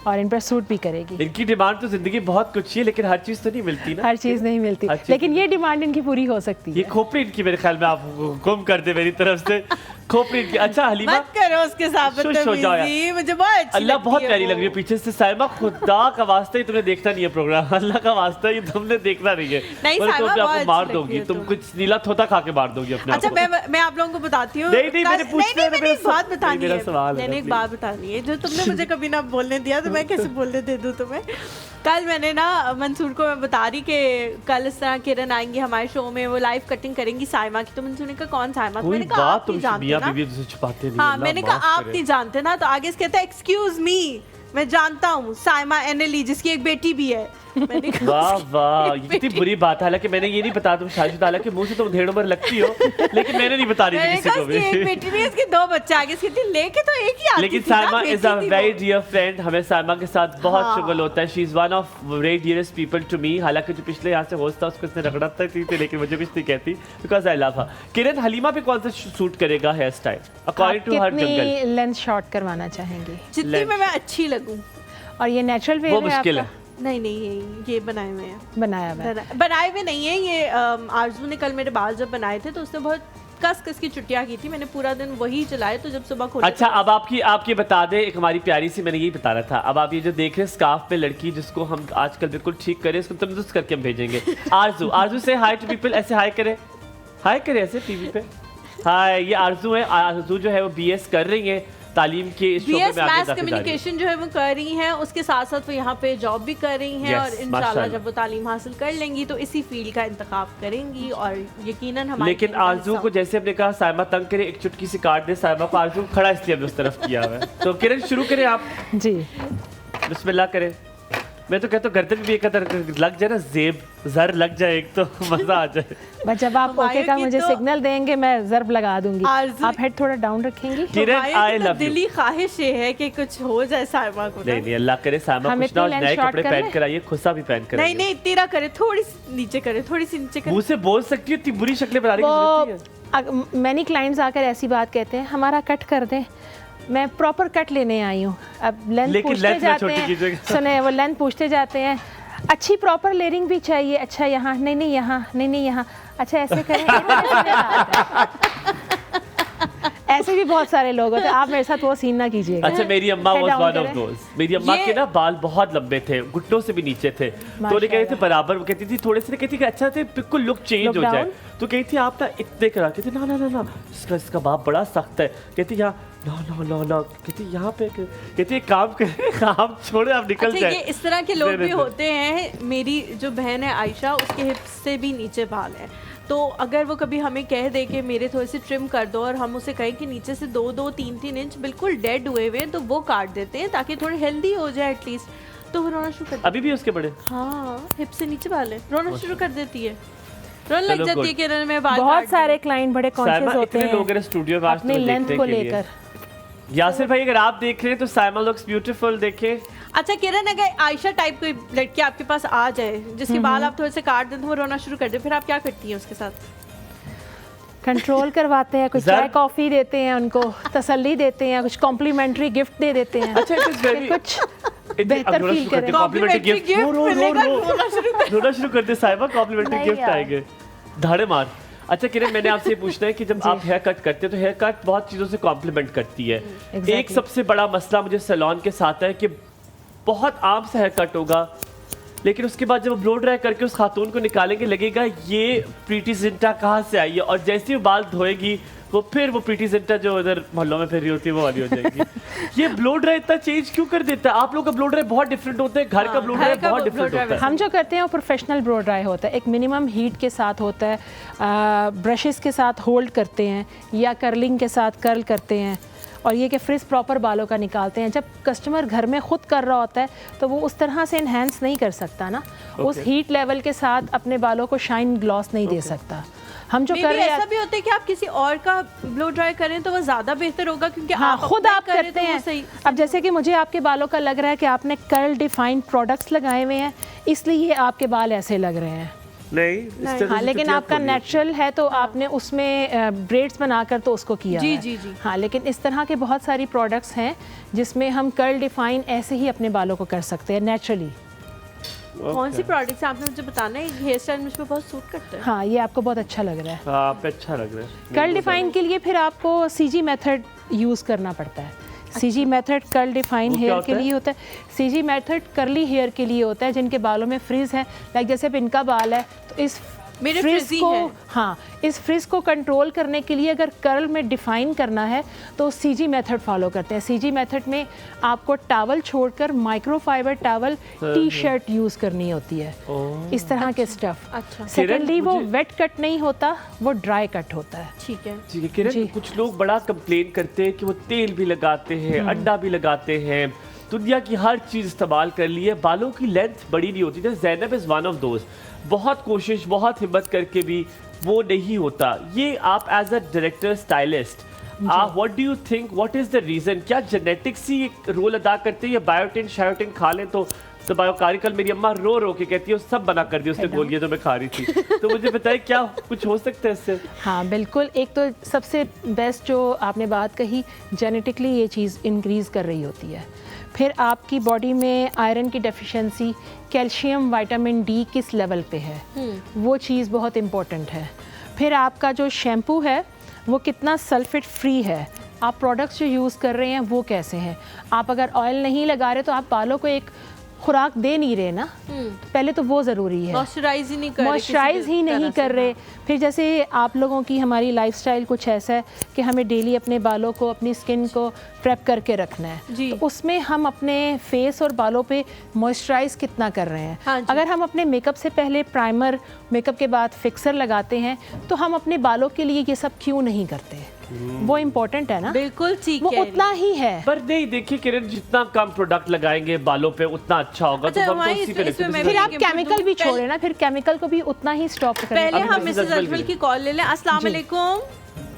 और इन पर सूट भी करेगी। इनकी डिमांड तो जिंदगी बहुत कुछ है, लेकिन हर चीज तो नहीं मिलती ना। हर चीज नहीं मिलती, लेकिन ये डिमांड इनकी पूरी हो सकती है। ये खोपड़ी इनकी मेरे ख्याल में आप गुम कर दे मेरी तरफ से, खोपड़ी इनकी। अच्छा हलीमा, मत करो उसके साथ बदतमीजी, मुझे बहुत अच्छी अल्लाह लगती बहुत है प्यारी वो। लग रही है पीछे से। साइमा, खुदा का वास्ता ही तुमने देखना नहीं है प्रोग्राम, अल्लाह का वास्ता ये तुमने देखना नहीं है, नहीं, वरना साइमा तुम बहुत आपको मार अच्छी दोगी, लगती है तुम तुम्हें। कुछ नीला थोता खा के मार दोगी अपने अच्छा आप को। मैं आप लोगों को बताती हूँ। नहीं, मैंने पूछना है, मैंने एक बात बतानी मेरा है, सवाल है, मैंने एक please। बात बतानी है जो तुमने मुझे कभी ना बोलने दिया, तो मैं कैसे बोलने दे दूँ तुम्हें। कल मैंने ना मंसूर को मैं बता रही कि कल इस तरह किरण आएंगी हमारे शो में, वो लाइव कटिंग करेंगी साइमा की। तो मंसूर ने कहा कौन साइमा? मैंने कहा आप नहीं जानते ना। छुपाते नहीं। हाँ, मैंने कहा आप नहीं जानते ना। तो आगे से कहता है एक्सक्यूज मी, मैं जानता हूँ साइमा एनएली, जिसकी एक बेटी भी है। मैंने कहा वाह वाह, ये कितनी बुरी बात है। हालांकि मैंने ये नहीं बताया तुम शादीशुदा, हालांकि मुंह से तुम ढेर उम्र लगती हो, लेकिन मैंने नहीं बता रही थी किसी को भी। एक बेटी भी, इसके दो बच्चे आगे से लेके तो एक ही आती लेकिन थी ना, साइमा इज अ बेटी थी वेरी वो। डियर फ्रेंड, हमें साइमा के साथ बहुत हाँ। शुगल होता है। She is one of very dearest people to me. हालांकि जो पिछले यहाँ से होस्ट था उसको इसने रगड़ा थी, लेकिन मुझे कुछ नहीं कहती, because I love her. Kiran, Halima पे कौन सा सूट करेगा hair style according to her jungle? कितनी लेंथ शॉर्ट करवाना चाहेंगे? जितनी में मैं अच्छी लगूं। और ये नेचुरल वे वो है मुश्किल आपका? है। नहीं, ये बनाए हुए हैं। बनाया हुआ है। बनाए हुए नहीं है ये। आरजू ने कल मेरे बाल जब बनाए थे तो उसने बहुत कस की चुटिया की थी, मैंने पूरा दिन वही चलाए। तो जब सुबह खोला, अच्छा, अब आपकी बता दे एक हमारी प्यारी सी, मैंने यही बताना था। अब आप ये जो देख रहे हैं स्कार्फ पे लड़की, जिसको हम आजकल बिल्कुल ठीक करें, इसको तंदुरुस्त करके हम भेजेंगे। आरजू से हाय टू पीपल, ऐसे हाय करे ऐसे टीवी पे हाय। ये आरजू है। आरजू जो है वो बीएस कर रही है तालीम के इस शोबे बीएस में आगे मास जाके जा रही है। कम्युनिकेशन जो है वो कर रही हैं, उसके साथ साथ वो यहाँ पे जॉब भी कर रही हैं। Yes, और इंशाल्लाह माशाल्लाह। जब वो तालीम हासिल कर लेंगी तो इसी फील्ड का इंतखाब करेंगी और यकीनन हमारी लेकिन टीम का आरजू हिस्सा को जैसे हमने कहा साइमा तंग करे, एक चुटकी से काट दे साइमा को। आरजू खड़ा इसलिए हमने उस तरफ किया हुआ है। तो किरण शुरू करें आप, जी। बिस्मिल्लाह करें। मैं तो कहता हूँ गर्दन भी एक लग जाए ना, जेब जर लग जाए एक, तो मजा आ जाए। बस जब आप ओके का की मुझे तो- सिग्नल देंगे मैं जर्ब लगा दूंगी। आरज़ू- आप हेड थोड़ा डाउन रखेंगी। किरण, हमारी I तो love you। दिली ख्वाहिश ये है कि कुछ हो जाए साइमा को ना। नहीं, अल्लाह करे साइमा हम कुछ ना, इतनी नए length short कपड़े कर पहन लें? कर आइए, खुसा भी पहन कर आइए। नहीं तेरा करे, थोड़ी सी नीचे करे, थोड़ी सी नीचे करे। मुंह से बोल सकती है, इतनी बुरी शक्लें बनाने की जरूरत नहीं है। मैनी क्लाइंट्स आकर ऐसी बात कहते हैं, हमारा कट कर दें। मैं प्रॉपर कट लेने आई हूँ। अब लेंथ लेकिन पूछते length ना जाते छोटी हैं, कीजिएगा। सुने वो लेंथ पूछते जाते हैं। अच्छी प्रॉपर लेयरिंग भी चाहिए। अच्छा यहाँ नहीं यहाँ नहीं यहाँ। अच्छा ऐसे करें। ऐसे भी बहुत सारे लोग होते हैं। आप मेरे साथ वो सीन ना कीजिएगा। अच्छा, मेरी अम्मा Head was down one of करें। दोस। मेरी अम्मा ये- के ना बाल बहुत लंबे थे, घुटनों से भी नीचे थे। तो उन्हें कहते थे बराबर, वो कहती थी थोड़े से, कहती थी अच्छा थे बिल्कुल लुक चेंज Look हो जाए। down? तो कहती थी आप ना इतने करा, कहती ना इसका बाप बड़ा सख्त है। कहती यहाँ ना कहती यहाँ पे, कहती एक काम करे, काम छोड़े आप निकल अच्छा, जाए। ये इस तरह के लोग भी दे। होते हैं। मेरी जो बहन है आयशा, उसके हिप्स से भी नीचे बाल है। तो अगर वो कभी हमें कह दे कि मेरे थोड़े से ट्रिम कर दो, और हम उसे कहें कि नीचे से 2-2, 3-3 इंच बिल्कुल डेड हुए हुए हैं, तो वो काट देते हैं ताकि थोड़े हेल्दी हो जाए एटलीस्ट। तो वो रोना शुरू कर देती अभी भी उसके बड़े है। हाँ, हिप से नीचे बाल है, रोना शुरू कर देती है। रोने लग चलो, जाती है good। किरण में बाल बहुत काट सारे क्लाइंट बड़े कॉन्शियस साइमा, होते इतने हैं लोग हैं स्टूडियो में आज अपनी तुम्हें लेंथ देखने को के लिए। लेकर। यासिर भाई, अगर आप देख रहे हैं तो साइमा लुक्स ब्यूटीफुल, देखें। अच्छा किरण, अगर आयशा टाइप कोई लड़की आपके पास आ जाए जिसके बाल आप थोड़े से काट दें तो वो रोना शुरू कर दे, फिर आप क्या करती हैं उसके साथ? कंट्रोल करवाते हैं, कुछ चाय कॉफी देते हैं, उनको तसल्ली देते हैं, कुछ कॉम्प्लीमेंट्री गिफ्ट दे देते हैं। अच्छा, it is very- कुछ बेहतर फील करें। कॉम्प्लीमेंट्री गिफ्ट मिलेगा, रोना शुरू कर। रोना शुरू कर दे साहिबा, कॉम्प्लीमेंट्री नहीं गिफ्ट यार। आएंगे, धाड़े मार। अच्छा किरण, मैंने आपसे ये पूछना है कि जब आप हेयर कट करते हैं तो हेयर कट बहुत चीज़ों से कॉम्प्लीमेंट करती है। Exactly. एक सबसे बड़ा मसला मुझे सैलून के साथ है कि बहुत आम सा हेयर कट होगा, लेकिन उसके बाद जब ब्लो ड्राई करके उस खातून को निकालेंगे लगेगा ये प्रीति जिंटा कहाँ से आई है, और जैसे ही बाल धोएगी वो फिर वो प्रीति जिंटा जो उधर मोहल्लों में फिर रही होती है वो वाली हो जाएगी। ये ब्लो ड्राई इतना चेंज क्यों कर देता है? आप लोग का ब्लो ड्राई बहुत डिफरेंट होता है, घर का ब्लो ड्राई बहुत डिफरेंट होता है। हम जो करते हैं वो प्रोफेशनल ब्लो ड्राई होता है, एक मिनिमम हीट के साथ होता है, ब्रशेस के साथ होल्ड करते हैं या कर्लिंग के साथ कर्ल करते हैं, और ये कि फ्रिज प्रॉपर बालों का निकालते हैं। जब कस्टमर घर में खुद कर रहा होता है तो वो उस तरह से इन्हेंस नहीं कर सकता ना, उस हीट लेवल के साथ अपने बालों को शाइन ग्लॉस नहीं दे सकता। हम जो कर रहे हैं, ऐसा भी होता है कि आप किसी और का ब्लो ड्राई करें तो वो ज़्यादा बेहतर होगा, क्योंकि आप खुद आप करते हैं। अब जैसे कि मुझे आपके बालों का लग रहा है कि आपने कर्ल डिफाइंड प्रोडक्ट्स लगाए हुए हैं, इसलिए आपके बाल ऐसे लग रहे हैं। नहीं, हाँ, लेकिन आपका नेचुरल है तो आपने उसमें ब्रेड्स बनाकर तो उसको किया जी है। जी जी। हाँ, लेकिन इस तरह के बहुत सारी प्रोडक्ट्स हैं जिसमें हम कर्ल डिफाइन ऐसे ही अपने बालों को कर सकते हैं नेचुरली। कौन सी प्रोडक्ट्स आपने मुझे बताना है? हेयर स्टाइल मुझ पे बहुत सूट करता है। हाँ, ये आपको बहुत अच्छा लग रहा है। हाँ, आप पे अच्छा लग रहा है। कर्ल डिफाइन के लिए फिर आपको सीजी मेथड यूज़ करना पड़ता है। C G method curl define hair के लिए होता है। सीजी मेथड कर्ली हेयर के लिए होता है जिनके बालों में फ्रिज है, लाइक जैसे अब इनका बाल है तो इस मेरे फ्रिज फ्रिजी को है। हाँ, इस फ्रिज को कंट्रोल करने के लिए अगर कर्ल में डिफाइन करना है तो सीजी मेथड फॉलो करते हैं। सीजी मेथड में आपको टॉवल छोड़कर microfibre towel T shirt use करनी होती है, इस तरह के स्टफ। अच्छा, सेकेंडली वो वेट कट नहीं होता, वो ड्राई कट होता है। ठीक है। जी किरण, कुछ लोग बड़ा कंप्लेन करते हैं कि वो तेल भी लगाते हैं, अंडा भी लगाते हैं, दुनिया की हर चीज़ इस्तेमाल कर ली है, बालों की लेंथ बड़ी नहीं होती। Zainab is one of those, बहुत कोशिश बहुत हिम्मत करके भी वो नहीं होता। ये आप एज अ डायरेक्टर स्टाइलिस्ट, आप what do you think, what is the reason? क्या जेनेटिक्स ही एक रोल अदा करते हैं या बायोटिन शायोटिन खा लें तो बायोकारी? कल मेरी अम्मा रो रो के कहती है सब बना कर दिया उसने गोलियां तो मैं खा रही थी। तो मुझे बताइए क्या कुछ हो सकता है इससे? हाँ बिल्कुल, एक तो सबसे बेस्ट जो आपने बात कही, जेनेटिकली ये चीज़ इंक्रीज़ कर रही होती है। फिर आपकी बॉडी में आयरन की डेफिशिएंसी, कैल्शियम, विटामिन डी किस लेवल पे है, वो चीज़ बहुत इम्पोर्टेंट है। फिर आपका जो शैम्पू है वो कितना सल्फेट फ्री है, आप प्रोडक्ट्स जो यूज़ कर रहे हैं वो कैसे हैं। आप अगर ऑयल नहीं लगा रहे तो आप बालों को एक खुराक दे नहीं रहे ना, पहले तो वो ज़रूरी है। मॉइस्चराइज ही नहीं कर रहे, मॉइस्चराइज ही नहीं कर रहे। फिर जैसे आप लोगों की, हमारी लाइफस्टाइल कुछ ऐसा है कि हमें डेली अपने बालों को, अपनी स्किन को प्रेप करके रखना है जी। तो उसमें हम अपने फेस और बालों पे मॉइस्चराइज कितना कर रहे हैं। हाँ, अगर हम अपने मेकअप से पहले प्राइमर, मेकअप के बाद फिक्सर लगाते हैं तो हम अपने बालों के लिए ये सब क्यों नहीं करते? वो इम्पोर्टेंट है ना। बिल्कुल ठीक वो है, उतना ही है। पर नहीं, देखिए किरण, जितना कम प्रोडक्ट लगाएंगे बालों पे उतना अच्छा होगा। अच्छा, तो हम तो हमारी उसी पे इसमें लेते हैं। फिर आप केमिकल भी छोड़े ना, फिर केमिकल को भी उतना ही स्टॉप करें। पहले अभी हम मिसेस मिसेस अजमल अजमल की की कॉल ले लें। अस्सलाम वालेकुम।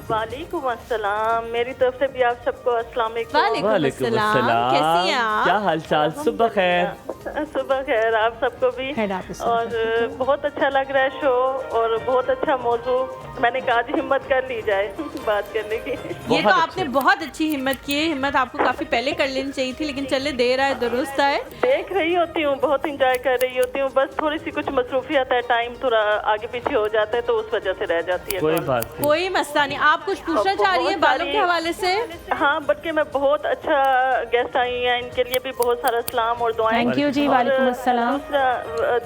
वालेकुम अस्सलाम, मेरी तरफ से भी आप सबको अस्सलाम वालेकुम। वालेकुम अस्सलाम। अस्सलाम। कैसी हैं आप? क्या हालचाल? सुबह खैर। सुबह खैर आप सबको भी। Head office. और बहुत अच्छा लग रहा है शो और बहुत अच्छा मौजू। मैंने कहा आज हिम्मत कर ली जाए बात करने की। ये तो आपने बहुत अच्छी हिम्मत की है। हिम्मत आपको काफी पहले कर लेनी चाहिए थी, लेकिन चले देर आए दुरुस्त आए। देख रही होती हूँ, बहुत इंजॉय कर रही होती हूँ, बस थोड़ी सी कुछ मसरूफियत है, टाइम थोड़ा आगे पीछे हो जाता है तो उस वजह से रह जाती है। कोई बात नहीं। कोई मसला नहीं। आप कुछ पूछना चाह रही हैं बालों के हवाले से? हाँ, बल्कि मैं बहुत अच्छा गेस्ट आई हैं, इनके लिए भी बहुत सारा सलाम और दुआएं। थैंक यू जी। और वालेकुम अस्सलाम।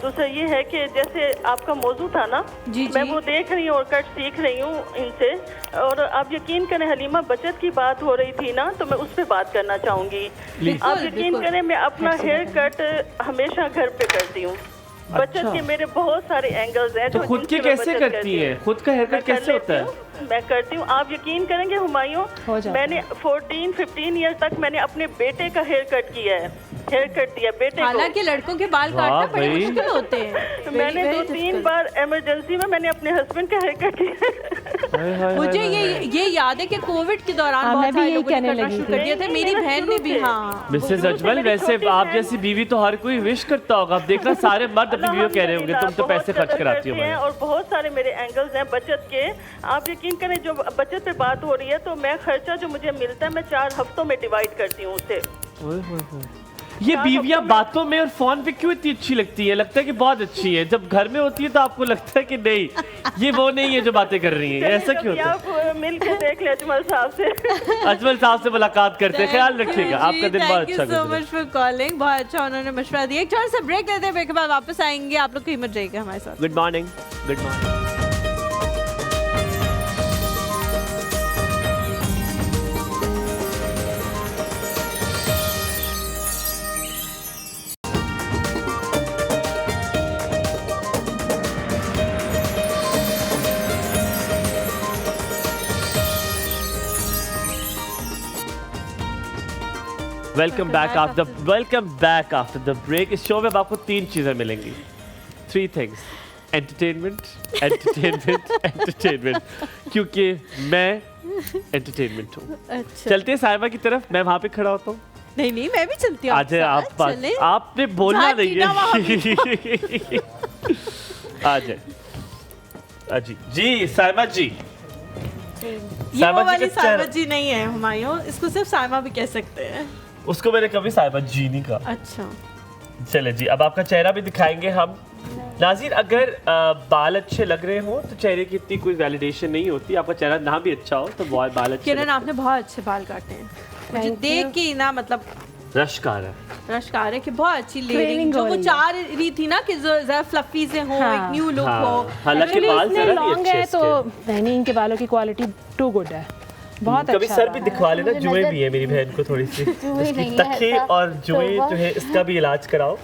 दूसरा ये है कि जैसे आपका मौजू था ना, जी, मैं जी। वो देख रही हूँ और कट सीख रही हूँ इनसे। और आप यकीन करें, हलीमा बचत की बात हो रही थी ना, तो मैं उस पर बात करना चाहूँगी। आप यकीन बिल्कुल। करें, मैं अपना हेयर कट हमेशा घर पे करती हूँ। बचत के मेरे बहुत सारे एंगल्स हैं। तो जो खुद के जिनसे मैं कैसे बचत करती है? खुद का हेयर कट कैसे होता है? मैं करती हूँ। आप यकीन करेंगे हुमायूं, हो जाता मैंने 14-15 ईयर तक मैंने अपने बेटे का हेयर कट किया है, हेयर कट दिया बेटे को। हालांकि लड़कों के बाल वाह काटना बड़े भाई। मुश्किल होते हैं। मैंने Very, very 2-3 difficult। बार इमरजेंसी में मैंने अपने हस्बैंड का हेयर कट किया। मुझे ये याद है कि कोविड के दौरान हाँ, बहुत मैं भी सारे यही लोगों ने कहने करना लगी शुरू थी। कर दिया था। मेरी बहन ने भी। हाँ, मिसेस अजमल, वैसे आप जैसी बीवी तो हर कोई विश करता होगा। अब देखना सारे मर्द अपनी बीवी को कह रहे होंगे तुम तो पैसे खर्च कराती हो हैं। और बहुत सारे मेरे एंगल्स हैं बचत के। आप यकीन करें, जो बचत पे बात हो रही है तो मैं खर्चा जो मुझे मिलता है मैं 4 हफ्तों में डिवाइड करती हूँ उसे। ये बीवियां बातों में और फोन पे क्यों इतनी अच्छी लगती है? लगता है कि बहुत अच्छी है, जब घर में होती है तो आपको लगता है कि नहीं, ये वो नहीं है जो बातें कर रही हैं। ऐसा क्यों होता है? आप मिल के देख ले अजमल साहब से। अजमल साहब से मुलाकात करते हैं, ख्याल रखिएगा, आपका दिन बहुत अच्छा गुजरे। Thank you so much for calling, बहुत अच्छा उन्होंने मशवरा दिया। एक छोटा सा ब्रेक लेते हैं, ब्रेक के बाद वापस आएंगे, आप लोग कहीं मत जाइएगा हमारे साथ। Good morning, good morning. Welcome back after the break. इस शो में अब आपको 3 चीजें मिलेंगी, 3 थिंग्स, एंटरटेनमेंट, क्योंकि मैं एंटरटेनमेंट हूँ। अच्छा। चलते हैं साहिबा की तरफ, मैं वहाँ पे खड़ा होता हूँ। नहीं मैं भी चलती हूँ। आज आपने बोलना नहीं है। आज जी साहिबा जी, ये वो वाली साहिबा जी नहीं है हुमायूं, इसको सिर्फ साहिबा भी कह सकते हैं। उसको मैंने कभी साहिबा जी नहीं कहा। अच्छा चले जी, अब आपका चेहरा भी दिखाएंगे हम। नाज़रीन, अगर बाल अच्छे लग रहे हो तो चेहरे की इतनी कोई वैलिडेशन नहीं होती। आपका चेहरा ना भी अच्छा हो तो बाल अच्छे। किरण, आपने बहुत अच्छे बाल काटे हैं, मुझे देख के ना मतलब रश्क आ रहा है कि बहुत अच्छी लेयरिंग जो वो चाह रही थी ना कि जो जरा फ्लफी से हो, एक न्यू लुक हो। हालांकि बाल जरा लॉन्ग है तो बहनी इनके बालों की क्वालिटी टू गुड है, बहुत कभी अच्छा सर भी दिखवा लेना। जुए भी है मेरी बहन को थोड़ी सी, इसकी तखे और जुए जो है इसका भी इलाज कराओ।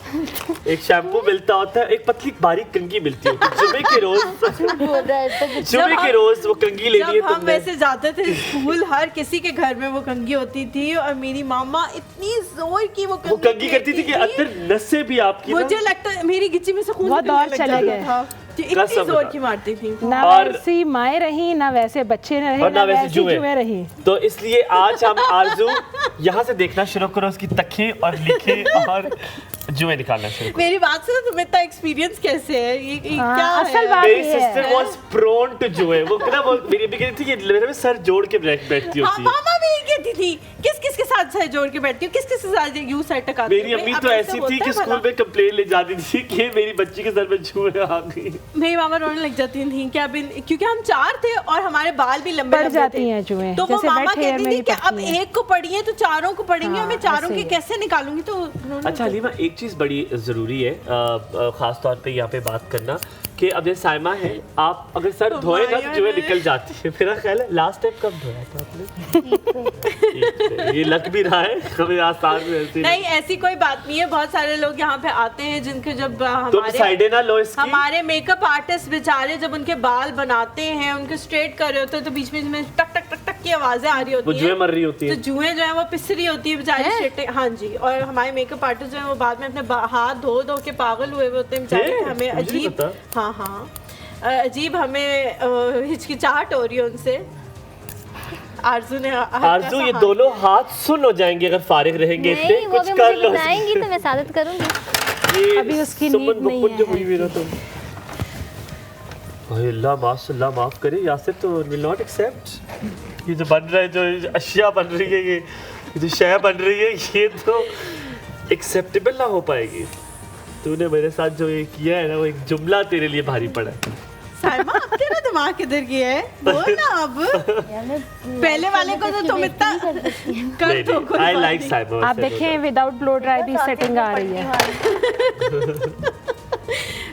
एक शैम्पू मिलता होता है, एक पतली बारीक कंघी मिलती होती है, जुमे के रोज वो कंघी लेनी है। जब हम वैसे जाते थे स्कूल, हर किसी के घर में वो कंघी होती थी और मेरी मामा इतनी जोर की वो कंघी करती थी कि अंदर नसें भी आपकी, मुझे लगता है मेरी गिच्ची में से खून बहुत दौर चले गए, इतनी जोर की मारती थी। ना वैसी माएँ रही, ना वैसे बच्चे रहे, ना वैसे जुए रही। तो इसलिए आज हम आरजू यहाँ से देखना शुरू करो, उसकी तखें और लिखे और जुए निकालना शुरू करो। मेरी बात से तुम्हें इतना एक्सपीरियंस कैसे है? ये क्या असल है? बात मेरी सिस्टर वाज प्रोन टू जुए। वो ना वो मेरी भी कहती थी कि मेरे में सर जोड़ के बैठती होती है। मामा भी यही कहती थी, किस के साथ सर जोड़ के बैठती हूँ, किस के साथ यूं सर टकाती हूँ। मेरी अम्मी तो ऐसी थी कि स्कूल में कंप्लेन ले जाती थी कि मेरी बच्ची के सर में जुए आ गई। मेरी मामा रोने लग जाती थी कि अब क्योंकि हम 4 थे और हमारे बाल भी लंबे पड़ जाती हैं जुए, तो वो जैसे मामा wet hair कहती में थी ही कि अब पड़ती हैं। एक को पढ़ी है तो 4 को पढ़ेंगे और मैं 4 ऐसे के ही। कैसे निकालूंगी। तो अच्छा हलीमा, एक चीज़ बड़ी ज़रूरी है ख़ास तौर पे यहाँ पे बात करना कि अब जैसे साइमा है, आप अगर सर धोए ना तो जुए निकल जाती है। मेरा ख्याल है लास्ट टाइम कब धोया था आपने? ये लग भी रहा है कभी आसान में नहीं, ऐसी कोई बात नहीं है। बहुत सारे लोग यहाँ पे आते हैं जिनके जब हमारे मेकअप आर्टिस्ट बेचारे जब उनके बाल बनाते हैं, उनके स्ट्रेट कर रहे होते हैं तो बीच बीच में टक टक टक टक की आवाजें आ रही होती हैं, जुए मर रही होती है, तो जुए जो है वो पिस रही होती है बेचारी। हाँ जी, और हमारे मेकअप आर्टिस्ट जो है वो बाद में अपने हाथ धो धो के पागल हुए होते हैं बेचारे। हमें अजीब, हाँ अजीब हमें हिचकिचाहट हो रही है उनसे। आरजू ये दोनों हाथ सुन हो जाएंगे अगर फारिग रहेंगे। नहीं, कुछ कर लो तो मैं सादत करूंगी। अभी उसकी नीड नहीं है। हुई मेरा तो अल्लाह माफ करे, यासिर तो विल नॉट एक्सेप्ट। ये जो बन रहा है, जो अशिया बन रही है, ये जो शय बन रही है, ये तो एक्सेप्टेबल ना हो पाएगी। तूने मेरे साथ जो ये किया है ना, वो एक जुमला तेरे लिए भारी पड़ा है। साइमा, अब तेरा दिमाग किधर गया है? बोल ना अब। पहले वाले को तो तुम इतना कर दो। I like Saima. आप देखें विदाउट ब्लो ड्राई भी सेटिंग आ रही है।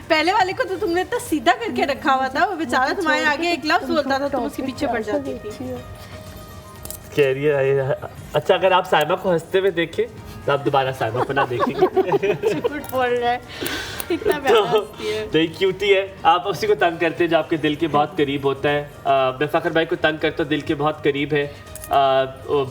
पहले वाले को तो तुमने इतना सीधा करके रखा हुआ था, वो बेचारा तुम्हारे आगे एक लफ्ज बोलता था तुम उसके पीछे पड़ जाती थी। कह रही है अच्छा, अगर आप साइमा को हंसते हुए देखें तो आप दोबारा साइमा को ना देखेंगे। झूठ बोल रहा है, इतना प्यारा हंसती है। नहीं, क्यूटी है। आप उसी को तंग करते हैं जो आपके दिल के बहुत करीब होता है। मैं फखर भाई को तंग करता हूँ, दिल के बहुत करीब है।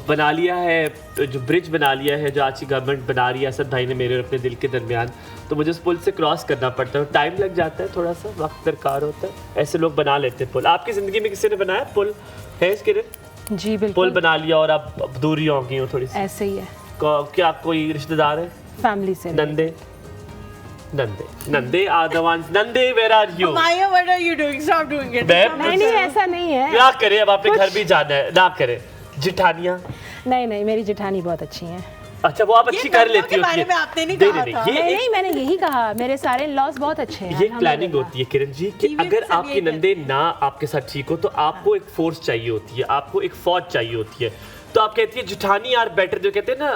बना लिया है, जो ब्रिज बना लिया है, जो आज की गवर्नमेंट बना रही है असद भाई ने मेरे और अपने दिल के दरमियान, तो मुझे उस पुल से क्रॉस करना पड़ता है, टाइम लग जाता है, थोड़ा सा वक्त दरकार होता है। ऐसे लोग बना लेते हैं पुल। आपकी ज़िंदगी में किसी ने बनाया पुल है इसके लिए? जी बिल्कुल। पुल बना लिया और आप दूरी हो गई हो थोड़ी सी? ऐसे ही है। क्या कोई रिश्तेदार है? फैमिली से। नंदे are the ones. Nande, where are you? Maya, what are you doing? Stop doing it. नहीं ऐसा नहीं है। ना करे, अब आपने घर भी जाना है, ना करे। जिठानियाँ? नहीं मेरी जिठानी बहुत अच्छी हैं। अच्छा वो आप अच्छी कर लेती हो बारे में आपने नहीं कहा था। नहीं मैंने यही कहा, मेरे सारे लॉस बहुत अच्छे हैं। ये प्लानिंग होती है किरण जी कि अगर आपकी नंदे ना आपके साथ ठीक हो तो आपको एक फोर्स चाहिए होती है, आपको एक फौज चाहिए होती है। तो आप कहती है जुठानी आर बेटर, जो कहते हैं ना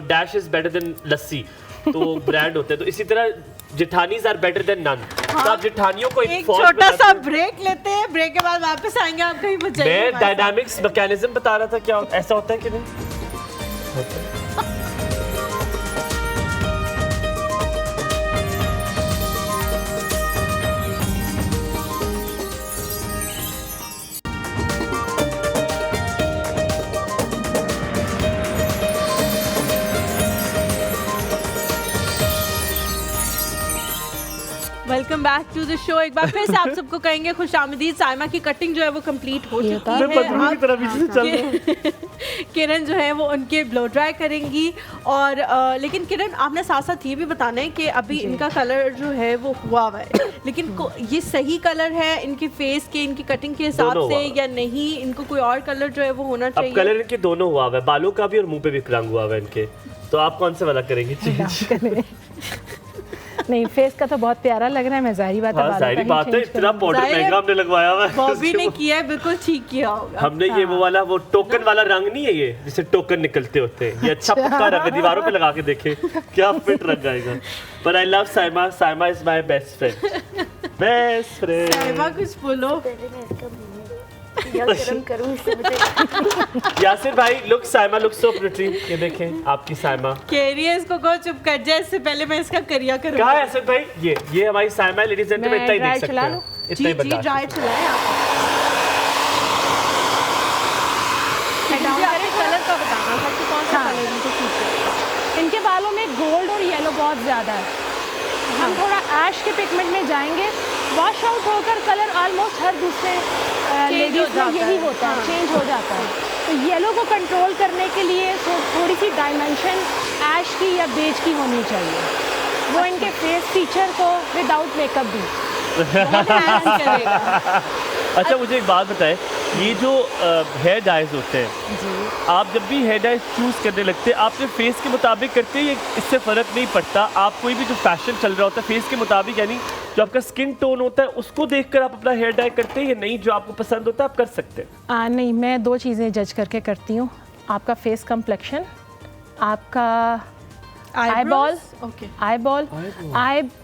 डैश इज बेटर देन लस्सी, तो ब्रांड होते हैं। तो इसी तरह जेठानीज आर बेटर देन नन। तो आप जेठानियों को एक छोटा सा ब्रेक लेते हैं, ब्रेक के बाद वापस आएंगे, आप कहीं मत जाइए। मैं डायनामिक्स मैकेनिज्म बता रहा था, क्या ऐसा होता है कि नहीं? Welcome back to the show. एक बार फिर से आप सबको कहेंगे खुशामदीद। साइमा की कटिंग जो है वो कंप्लीट हो चुकी है। किरण जो है वो उनके ब्लो ड्राई करेंगी। और लेकिन किरण आपने साथ साथ ये भी बताना है कि अभी इनका कलर जो है वो हुआ हुआ है, लेकिन ये सही कलर है इनके फेस के, इनकी कटिंग के हिसाब से या नहीं, इनको कोई और कलर जो है वो होना चाहिए? अब कलर इनके दोनों हुआ हुआ है, बालों का भी और मुंह पे भी रंग हुआ हुआ है इनके। तो आप कौन से वाला करेंगे? नहीं, फेस का तो बहुत प्यारा लग रहा है। मैं जाहिर बात है, जाहिर बात है, इतना पाउडर महंगा हमने लगवाया हुआ है। बॉबी ने किया है, बिल्कुल ठीक किया होगा हमने। ये वो वाला, वो टोकन वाला रंग नहीं है ये, जिसे टोकन निकलते होते हैं। ये अच्छा पक्का रंग है, दीवारों पे लगा के देखे क्या फिट रंग आएगा। पर I love Saima, Saima is my best friend. Best friend Saima, कुछ बोलो। यासिर भाई, look Saima look so pretty. ये देखें आपकी साइमा। केरियस को को चुप कर जाए, इससे पहले मैं इसका करिया करूंगा। कहाँ है यासिर भाई? ये हमारी साइमा है, लेडीज एंड जेंटलमैन, इतना ही देख सकते हैं। इतना ही जी ड्राई चलाएं आप। कलर का बताना था कि कौन सा कलर इनको सूट है। इनके बालों में गोल्ड और येलो बहुत ज़्यादा है। हम थोड़ा ऐश के पिगमेंट में जाएंगे। वॉश आउट होकर कलर ऑलमोस्ट हर दूसरे लेडीज में यही होता है, चेंज हो जाता है। तो येलो को कंट्रोल करने के लिए थोड़ी सी डायमेंशन ऐश की या बेज की होनी चाहिए। वो इनके फेस फीचर को विदाउट मेकअप भी बहुत एनहांस करेगा। अच्छा मुझे एक बात बताएं, ये जो हेयर डाइज होते हैं, आप जब भी हेयर डाइज चूज़ करने लगते हैं, आप अपने फेस के मुताबिक करते हैं, इससे फ़र्क नहीं पड़ता? आप कोई भी जो फैशन चल रहा होता है फेस के मुताबिक, यानी जो आपका स्किन टोन होता है उसको देखकर आप अपना हेयर डाई करते हैं, या नहीं जो आपको पसंद होता है आप कर सकते हैं? नहीं, मैं दो चीज़ें जज करके करती हूँ। आपका फेस कम्प्लेक्शन, आपका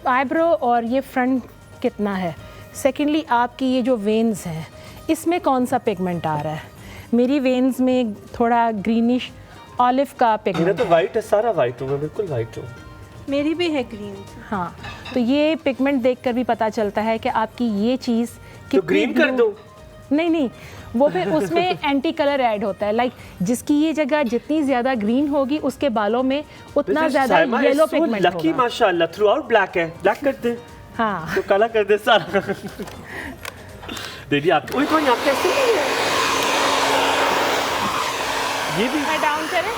आईब्रो और ये फ्रंट कितना है। सेकेंडली आपकी ये जो वेन्स हैं इसमें कौन सा पिगमेंट आ रहा है। मेरी वेन्स में थोड़ा ग्रीनिश ऑलिव का पिगमेंट। मेरा तो वाइट है, सारा वाइट हूँ मैं, बिल्कुल वाइट हूँ। मेरी भी है ग्रीन। हाँ, तो ये पिगमेंट देखकर भी पता चलता है कि आपकी ये चीज़ तो ग्रीन कर दो। नहीं, वो फिर उसमें एंटी कलर ऐड होता है। लाइक जिसकी ये जगह जितनी ज़्यादा ग्रीन होगी उसके बालों में उतना ज़्यादा येलो पिगमेंट होगा। लकी माशाल्लाह, थ्रू आउट ब्लैक है। ब्लैक कर दे। हाँ, तो काला कर दे सारा। दीदी आप ओए कौन आप कैसे? ये भी मैं डाउन करें?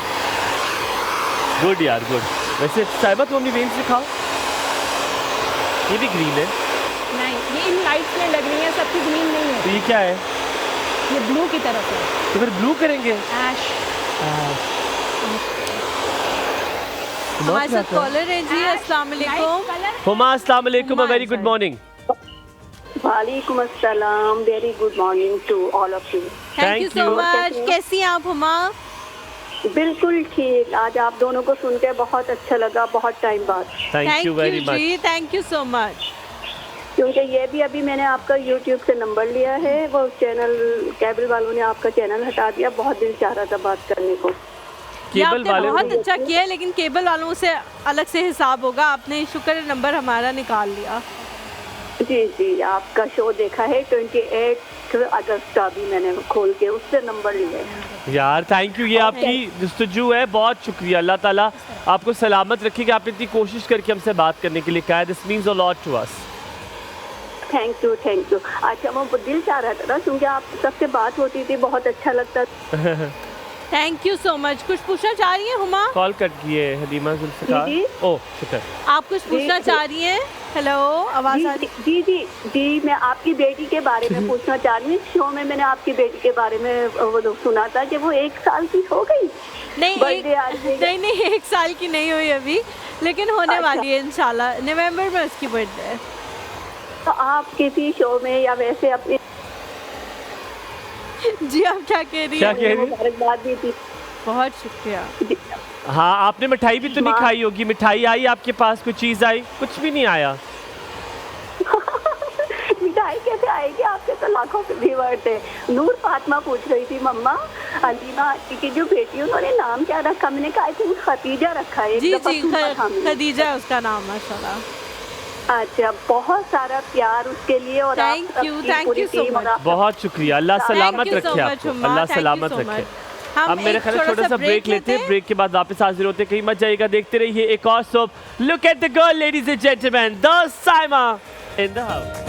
गुड यार, गुड। वैसे साइबा तुम अपनी वेन्स दिखाओ। ये भी ग्रीन है। नहीं, ये इन लाइट्स में लग रही है, सबकी ग्रीन नहीं है। तो ये क्या है? ये ब्लू की तरफ है। तो फिर ब्लू करेंगे। ऐश। हमारे साथ कॉलर है जी। अस्सलाम वालेकुम। हुमा, अस्सलाम वालेकुम, वेरी गुड मॉर्निंग। वालेकुम अस्सलाम, very good morning to all of you. Thank you so much. कैसी हैं आप हुमा? बिल्कुल ठीक। आज आप दोनों को सुन के बहुत अच्छा लगा, बहुत टाइम बाद। थैंक यू वेरी मच जी, थैंक यू सो मच। क्योंकि ये भी अभी मैंने आपका यूट्यूब से नंबर लिया है, वो चैनल केबल वालों ने आपका चैनल हटा दिया। बहुत दिल चाह रहा था बात करने को। केबल वाले बहुत अच्छा किया है, लेकिन केबल वालों से अलग से हिसाब होगा। आपने शुक्र नंबर हमारा निकाल लिया। जी, आपका शो देखा है 28 अगस्त का भी मैंने खोल के उससे नंबर लिया है। यार थैंक यू, ये आपकी जुस्तजू है, बहुत शुक्रिया। अल्लाह ताला आपको सलामत रखेगा। आपने इतनी कोशिश करके हमसे बात करने के लिए कहा, this means a lot to us. Thank you. अच्छा, मैं दिल चाह रहा था क्योंकि आप सबसे बात होती थी, बहुत अच्छा लगता था। Thank you so much. कुछ पूछना चाह रही हैं हुमा? कॉल कट किए हलीमा जुल्फिकार। ओह शुक्र। आप कुछ पूछना चाह रही हैं? हेलो, आवाज आ रही? जी जी जी, मैं आपकी बेटी के बारे में पूछना चाह रही हूँ। शो में मैंने आपकी बेटी के बारे में वो सुना था कि वो 1 साल की हो गई। नहीं, नहीं 1 साल की नहीं हुई अभी, लेकिन होने वाली है इंशाल्लाह। नवंबर में उसकी बर्थडे है। तो आप किसी शो में या वैसे अपने जी आप क्या कह रही हैं? मुबारकबाद दी थी। बहुत शुक्रिया। हाँ, आपने मिठाई भी तो नहीं खाई होगी। मिठाई आई आपके पास? कोई चीज आई? कुछ भी नहीं आया। मिठाई कैसे आएगी? आपके तो लाखों व्यूअर्स थे। नूर फातिमा पूछ रही थी, मम्मा अलीमा आंटी की जो बेटी उन्होंने नाम क्या रखा? मैंने कहा आई खदीजा रखा है। जी जी, खदीजा उसका नाम माशाल्लाह। अच्छा, बहुत सारा प्यार उसके लिए। और थैंक यू सो मच। बहुत शुक्रिया। अल्लाह सलामत रखे आपको। अल्लाह सलामत रखे। अब मेरे ख्याल में छोटा सा ब्रेक लेते हैं। ब्रेक के बाद वापस हाजिर होते हैं। कहीं मत जाइएगा, देखते रहिए एक और soap. Look at the girl ladies and gentleman, the Saima in the house.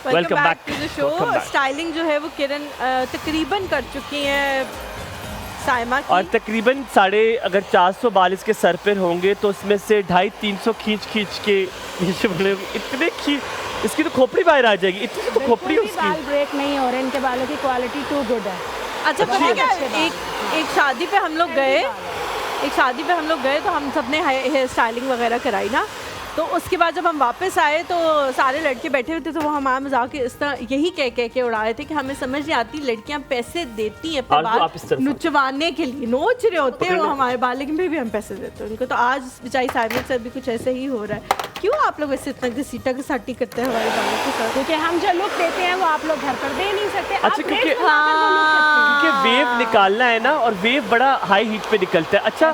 Welcome back to the show. Styling जो है वो किरण तकरीबन कर चुकी हैं साइमा की। और तकरीबन 450 बाल इसके सर पर होंगे, तो उसमें से 250-300 खींच के नीचे बने। इतने इसकी तो खोपड़ी बाहर आ जाएगी। इतनी तो खोपड़ी उसकी। बाल ब्रेक नहीं हो रहे, इनके बालों की क्वालिटी टू गुड है। अच्छा, पता है क्या, एक शादी पे हम लोग गए तो हम सब ने हेयर स्टाइलिंग वगैरह कराई ना। तो उसके बाद जब हम वापस आए तो सारे लड़के बैठे हुए थे, तो वो हमारा मजाक इस तरह यही कह के उड़ा रहे थे कि हमें समझ नहीं आती लड़कियां पैसे देती हैं अपने बाल नुचवाने के लिए, नोच रहे होते हैं वो हमारे बाल, लेकिन फिर भी हम पैसे देते हैं उनको। तो आज बेचारी साइमा से भी कुछ ऐसे ही हो रहा है। क्यों आप लोग ऐसे इतना घसीटा घसाटी करते हैं हमारे बालों के साथ? क्योंकि हम जो लुक देते हैं वो आप लोग घर पर दे नहीं सकते। अच्छा, क्योंकि वेव निकालना है ना, और वेव बड़ा हाई हीट पे निकलता है। अच्छा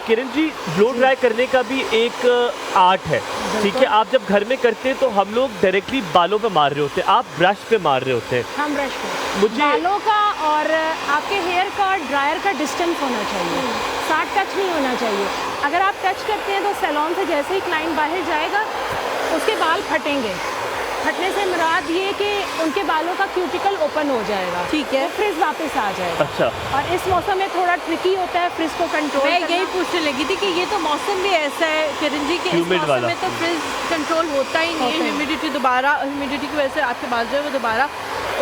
किरण जी, ब्लो ड्राई करने का भी एक आर्ट है, ठीक है? आप जब घर में करते हैं तो हम लोग डायरेक्टली बालों पे मार रहे होते हैं, आप ब्रश पे मार रहे होते हैं। हम ब्रश पे। बालों का और आपके हेयर का ड्रायर का डिस्टेंस होना चाहिए, साथ टच नहीं होना चाहिए। अगर आप टच करते हैं तो सैलून से जैसे ही क्लाइंट बाहर जाएगा उसके बाल फटेंगे। फटने से मुराद ये कि उनके बालों का क्यूटिकल ओपन हो जाएगा, ठीक है, फ्रिज वापस आ जाएगा। अच्छा। और इस मौसम में थोड़ा ट्रिकी होता है फ्रिज को कंट्रोल। मैं यही पूछने लगी थी कि ये तो मौसम भी ऐसा है किरण जी कि इस मौसम में तो फ्रिज कंट्रोल होता ही नहीं है। ह्यूमिडिटी की वजह से आपके बाल जो है वो दोबारा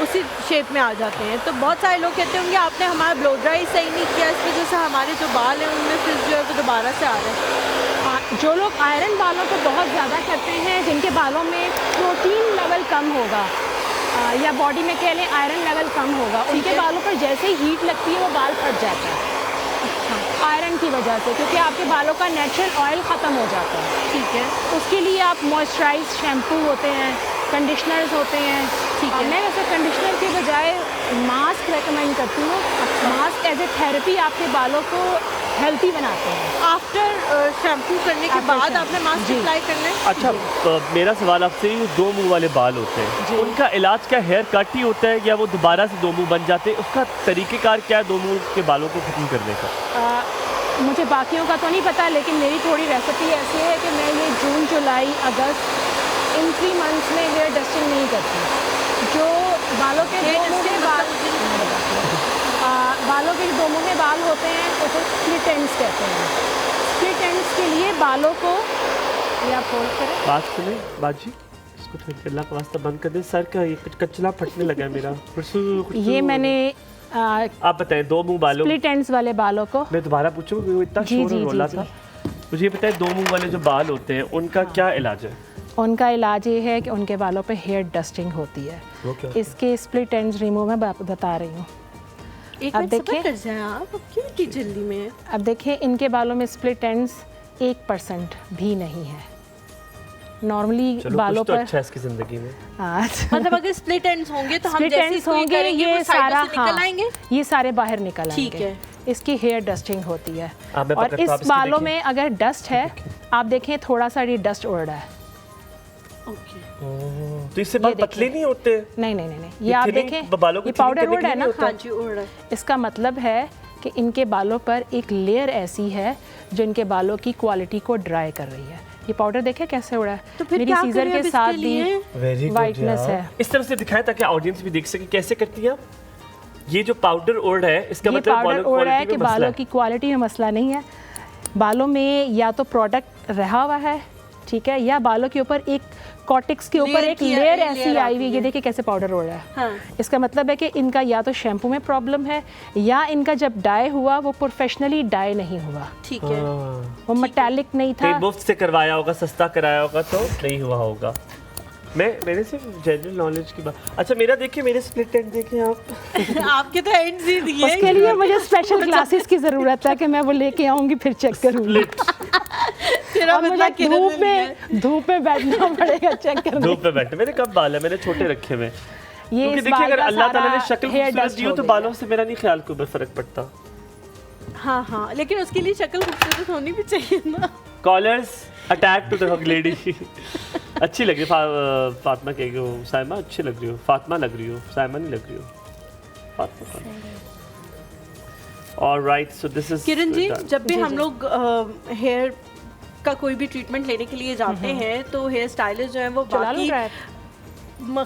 उसी शेप में आ जाते हैं। तो बहुत सारे लोग कहते होंगे आपने हमारा ब्लो ड्राई सही नहीं किया, इस वजह से हमारे जो बाल हैं उनमें फ्रिज जो है वो दोबारा से आ रहे हैं। जो लोग आयरन बालों को बहुत ज़्यादा करते हैं, जिनके बालों में प्रोटीन लेवल कम होगा या बॉडी में कह लें आयरन लेवल कम होगा, उनके बालों पर जैसे ही हीट लगती है वो बाल फट जाता है। अच्छा। आयरन की वजह से, क्योंकि आपके बालों का नेचुरल ऑयल ख़त्म हो जाता है, ठीक है। उसके लिए आप मॉइस्चराइज शैम्पू होते हैं, कंडीशनर्स होते हैं, ठीक है। मैं वैसे कंडीशनर के बजाय मास्क रेकमेंड करती हूँ। मास्क एज ए थेरेपी आपके बालों को हेल्थी बनाते हैं। आफ्टर शैम्पू करने के बाद आपने मास्क अप्लाई करना है। अच्छा, मेरा सवाल आपसे, ये 2 मुंह वाले बाल होते हैं, उनका इलाज क्या हेयर कट ही होता है या वो दोबारा से 2 मुंह बन जाते हैं? उसका तरीक़ेकार क्या है 2 मुंह के बालों को ख़त्म करने का? मुझे बाकियों का तो नहीं पता, लेकिन मेरी थोड़ी रेसिपी ऐसी है कि मैं ये जून, जुलाई, अगस्त इन 3 मंथ्स में हेयर डस्टिंग नहीं करती। जो बालों के 2 मुंह के जो 2 मुंह में बाल होते हैं उसे स्प्लिट एंड्स कहते हैं। स्प्लिट एंड्स के लिए बालों को ये आप होल्ड करें। बात सुने बाजी, इसको थोड़ी देर का वास्ता बंद कर दे। सर का ये कचला फटने लगा है मेरा। ये मैंने आप बताएं 2 मुंह बालों, स्प्लिट एंड्स वाले बालों को। मैं दोबारा पूछूं, इतना शोर हो रहा था। मुझे बताएं 2 मुंह वाले जो बाल होते हैं उनका क्या इलाज है? उनका इलाज ये है कि उनके बालों पे हेयर डस्टिंग होती है। इसके स्प्लिट एंड्स रिमूव मैं बता रही हूँ। अब देखिए आप क्यों इतनी जल्दी में? अब देखिए इनके बालों में स्प्लिट एंड्स 1% भी नहीं है। नॉर्मली बालों पर अच्छा है इसकी जिंदगी में। मतलब अगर स्प्लिट एंड्स होंगे तो हम जैसे होंगे ये सारा निकल आएंगे, ये सारे बाहर निकल आएंगे, ठीक है। इसकी हेयर डस्टिंग होती है। और इस बालों में अगर डस्ट है, आप देखें थोड़ा सा ये डस्ट उड़ रहा है। तो इससे बाल पतले नहीं होते? नहीं, ये आप देखें ये पाउडर उड़ रहा है ना, हाँ जी उड़ रहा है। इसका मतलब है कि इनके बालों पर एक लेयर ऐसी है जो इनके बालों की क्वालिटी को ड्राई कर रही है। ये पाउडर देखे कैसे उड़ा है, तो फिर मेरी क्या सीजर करें के अब साथ इसके लिए? भी वाइटनेस है। इस तरह से दिखाया ताकि ऑडियंस भी देख सके कैसे करती हैं आप। ये जो पाउडर ओढ़ है इसका ये मतलब पाउडर ओढ़ है कि बालों की की क्वालिटी में मसला नहीं है, बालों में या तो प्रोडक्ट रहा हुआ है, ठीक है, या बालों के ऊपर एक कॉटिक्स के ऊपर लेयर एक की लेयर लेयर ऐसी आई हुई है। आती ये है। देखिए कैसे पाउडर ओढ़ रहा है। हाँ। इसका मतलब है कि इनका या तो शैम्पू में प्रॉब्लम है या इनका जब डाई हुआ वो प्रोफेशनली डाई नहीं हुआ, ठीक है। वो मेटालिक नहीं था। मुफ्त से करवाया होगा, सस्ता कराया होगा तो नहीं हुआ होगा। मैंने सिर्फ जनरल नॉलेज की बात। अच्छा मेरा देखिए, मेरे स्प्लिट एंड देखिए आप। आपके तो एंड्स ही दिए। उसके लिए मुझे स्पेशल क्लासेस की ज़रूरत है कि मैं वो लेके आऊँगी फिर चेक करूँगी। तेरा और मुझे मतलब धूप में बैठना पड़ेगा चेक करने। धूप में बैठे। मेरे कब बाल है, मैंने छोटे रखे हुए। ये क्योंकि इस देखिए बाल अगर का अल्लाह ताला ने सारा शक्ल hair खूबसूरत dust दी हो हो तो गया। बालों से मेरा नहीं ख्याल को फर्क पड़ता। हाँ हाँ, लेकिन उसके लिए शक्ल खूबसूरत होनी भी चाहिए ना। Callers attack to the lady. अच्छी लग रही फातिमा कह गई हो, साइमा अच्छी लग रही हो, फातिमा लग रही हो, साइमा नहीं लग रही हो, Fatima. Alright, so this is Kiran ji, जब भी हम लोग हेयर का कोई भी ट्रीटमेंट लेने के लिए जाते हैं तो हेयर स्टाइलिस्ट जो है वो बाकी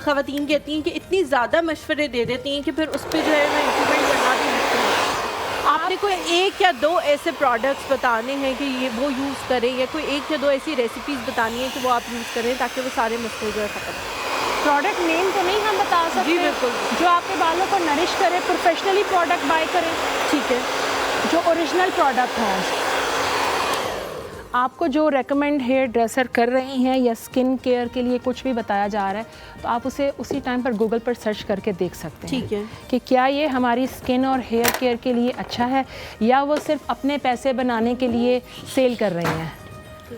खवातीन कहती हैं कि इतनी ज़्यादा मशवरे दे देती हैं कि फिर उस पर जो है वो इम्प्लीमेंट करना भी मुश्किल है। आपने कोई एक या दो ऐसे प्रोडक्ट्स बताने हैं कि ये वो यूज़ करें, या कोई एक या दो ऐसी रेसिपीज़ बतानी है कि वो आप यूज़ करें ताकि वो सारे मसले जो है ख़त्म हो। प्रोडक्ट नेम तो नहीं हम बता सकते। जी बिल्कुल। जो आपके बालों को नरिश करे, प्रोफेशनली प्रोडक्ट बाय करें, ठीक है, जो ओरिजिनल प्रोडक्ट हैं। आपको जो रेकमेंड हेयर ड्रेसर कर रही हैं या स्किन केयर के लिए कुछ भी बताया जा रहा है तो आप उसे उसी टाइम पर गूगल पर सर्च करके देख सकते हैं, ठीक है, कि क्या ये हमारी स्किन और हेयर केयर के लिए अच्छा है या वो सिर्फ अपने पैसे बनाने के लिए सेल कर रही हैं।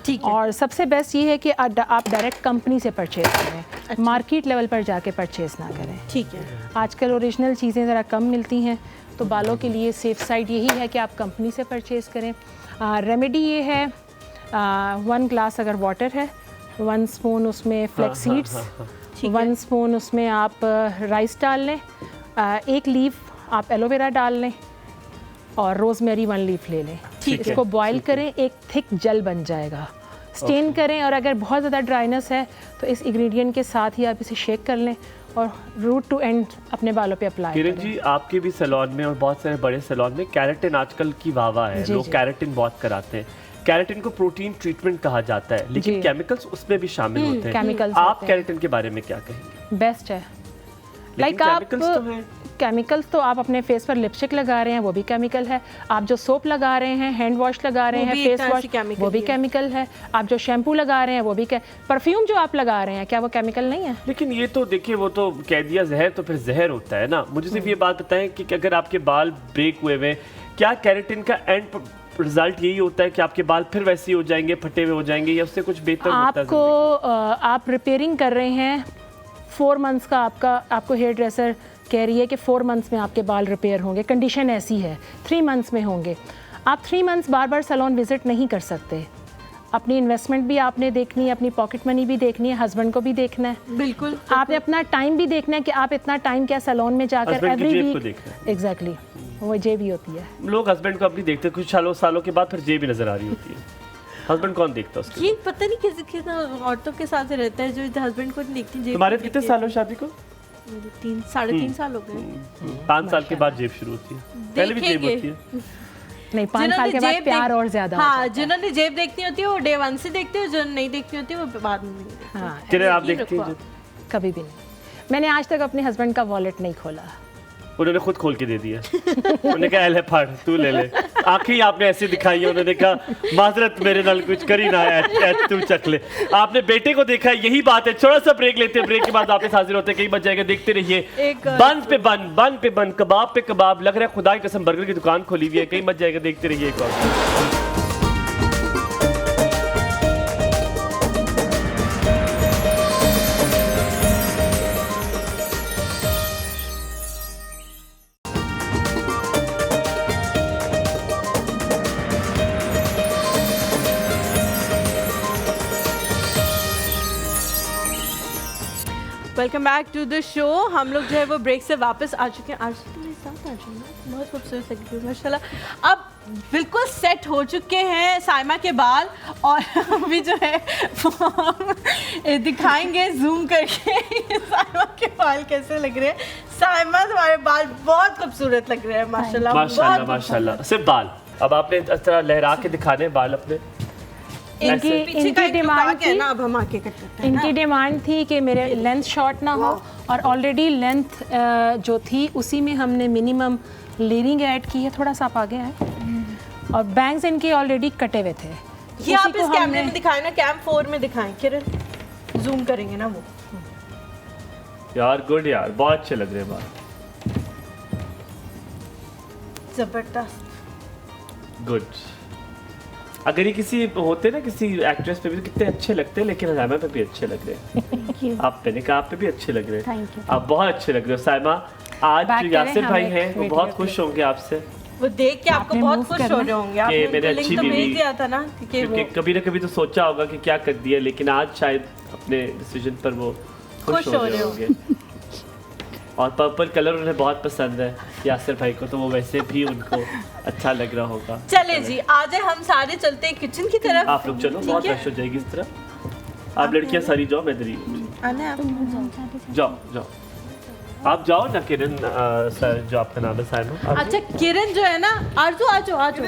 ठीक है। और सबसे बेस्ट ये है कि आप डायरेक्ट कंपनी से परचेज़ करें, अच्छा। मार्केट लेवल पर जाके परचेज़ ना करें। ठीक है। आजकल ओरिजिनल चीज़ें ज़रा कम मिलती हैं तो बालों के लिए सेफ साइड यही है कि आप कंपनी से परचेज़ करें। रेमेडी ये है 1 ग्लास अगर वाटर है, 1 स्पून उसमें फ्लैक्स सीड्स, 1 स्पून उसमें आप राइस डाल लें, 1 लीफ आप एलोवेरा डाल लें और रोज़मेरी 1 लीफ ले लें। इसको बॉईल करें, एक थिक जेल बन जाएगा। स्टेन करें और अगर बहुत ज़्यादा ड्राइनेस है तो इस इंग्रेडिएंट के साथ ही आप इसे शेक कर लें और रूट टू एंड अपने बालों पे अप्लाई करें। किरण जी, आपके भी सैलून में और बहुत सारे बड़े सैलून में कैरेटिन आजकल की वावा है, लोग कैरेटिन बहुत कराते हैं। कैरेटिन को प्रोटीन ट्रीटमेंट कहा जाता है, लेकिन केमिकल्स उसमें भी शामिल होते हैं। केमिकल्स आप कैरेटिन के बारे में क्या कहेंगे? बेस्ट है। लाइक आप केमिकल्स तो आप अपने फेस पर लिपस्टिक लगा रहे हैं वो भी केमिकल है, आप जो सोप लगा रहे हैं, हैंड वॉश लगा रहे हैं, फेस वॉश वो भी केमिकल है, आप जो शैम्पू लगा रहे हैं वो भी परफ्यूम जो आप लगा रहे हैं क्या वो केमिकल नहीं है? लेकिन ये तो देखिए, वो तो कह दिया जहर तो फिर जहर होता है ना। मुझे सिर्फ ये बात बताएं कि अगर आपके बाल ब्रेक हुए हुए, क्या कैरेटिन का एंड रिजल्ट यही होता है कि आपके बाल फिर वैसे ही हो जाएंगे, फटे हुए हो जाएंगे, या उससे कुछ बेहतर होता है? आपको आप रिपेयरिंग कर रहे हैं 4 मंथ्स का, आपको हेयर ड्रेसर कह रही है कि 4 मंथ्स में आपके बाल रिपेयर होंगे, कंडीशन ऐसी है 3 मंथ्स में होंगे। आप 3 मंथ्स बार बार सैलून विजिट नहीं कर सकते। अपनी इन्वेस्टमेंट भी आपने देखनी है, अपनी पॉकेट मनी भी देखनी है, हस्बैंड को भी देखना है। बिल्कुल, आपने अपना टाइम भी देखना है कि आप इतना टाइम क्या सैलून में जाकर एवरी वीक। एग्जैक्टली, वो जेब ही होती है। लोग हस्बैंड को अपनी देखते हैं, कुछ सालों के बाद फिर जेब भी नजर आ रही होती है। हस्बैंड कौन देखता है उसके? ये पता नहीं किसी औरतों के साथ रहता है जो हस्बैंड को नहीं देखती। तुम्हारे कितने साल हो शादी को? 3.5 साल हो गए। 5 साल के बाद जेब शुरू होती है, पहले भी जेब होती है। नहीं, 5 साल के बाद प्यार और ज्यादा। हाँ, जिन्होंने जेब देखनी होती है वो डे 1 से देखते हैं, जो नहीं देखनी होती है वो बाद में। हाँ, आप देखती हैं? कभी भी नहीं। मैंने आज तक अपने हस्बैंड का वॉलेट नहीं खोला, उन्होंने खुद खोल के दे दिया। उन्होंने कहा ले फाड़, तू ले ले। आंखें आपने ऐसी दिखाई है, उन्होंने कहा माजरत मेरे नाल कुछ करी ना है, तू चख ले। आपने बेटे को देखा, यही बात है। थोड़ा सा ब्रेक लेते हैं, ब्रेक के बाद वापस हाजिर होते हैं। कहीं बच जाएगा, देखते रहिए। बन पे बन, कबाब पे कबाब। लग रहा है खुदा की कसम बर्गर की दुकान खोली हुई है। कहीं बच जाएगा, देखते रहिए एक और। Welcome back to the show. हम लोग जो है वो ब्रेक से वापस आ चुके हैं। आज तो मेरे साथ आ जाओ, बहुत खूबसूरत लग रही है माशाल्लाह। अब बिल्कुल सेट हो चुके हैं साइमा के बाल, और अभी जो है दिखाएंगे जूम करके साइमा के बाल कैसे लग रहे हैं। साइमा तुम्हारे बाल बहुत खूबसूरत लग रहे हैं माशाल्लाह माशाल्लाह माशाल्लाह। सिर्फ बाल, अब आपने इस तरह लहरा के दिखाने बाल अपने। इनकी डिमांड थी ना, अब हम आके कट करते हैं। इनकी डिमांड थी कि मेरे लेंथ शॉर्ट ना हो, और ऑलरेडी लेंथ जो थी उसी में हमने मिनिमम लेयरिंग ऐड की है, थोड़ा सा आप आगे आए, और बैंग्स इनके ऑलरेडी कटे हुए थे। ये आप इस कैमरे में दिखाएं ना, कैम 4 में दिखाएं, किरण जूम करेंगे ना वो। यार गुड यार, बहुत अच्छे लग रहे हैं बाल, जबरदस्त गुड। अगर ये किसी होते ना, किसी एक्ट्रेस पे भी तो कितने अच्छे लगते हैं, लेकिन साइमा पे भी अच्छे लग रहे हैं। आप पे कहा, आप पे भी अच्छे लग रहे हैं, आप बहुत अच्छे लग रहे हो साइमा। आज जो यासिर भाई हैं वो बहुत खुश होंगे आपसे, वो देख के आपको बहुत खुश हो रहे होंगे। आपने मेरे उनको अच्छी लिंक तो भेज बीवी, दिया था ना कि क्योंकि कभी ना कभी तो सोचा होगा कि क्या कर दिया, लेकिन आज शायद अपने डिसीजन पर वो खुश हो रहे होंगे। और पर्पल कलर उन्हें बहुत पसंद है यासिर भाई को, तो वो वैसे भी उनको अच्छा लग रहा होगा। चले जी, आज हम सारे चलते हैं किचन की तरफ। आप लोग चलो, बहुत रश हो जाएगी इस तरफ। आप लड़कियां सारी जाओ, मैं इधर ही हूं। जाओ जाओ, आप जाओ ना किरण सर, जो आपका नाम है साइमा। अच्छा किरण जो है ना, आरजू आ जाओ आ जाओ,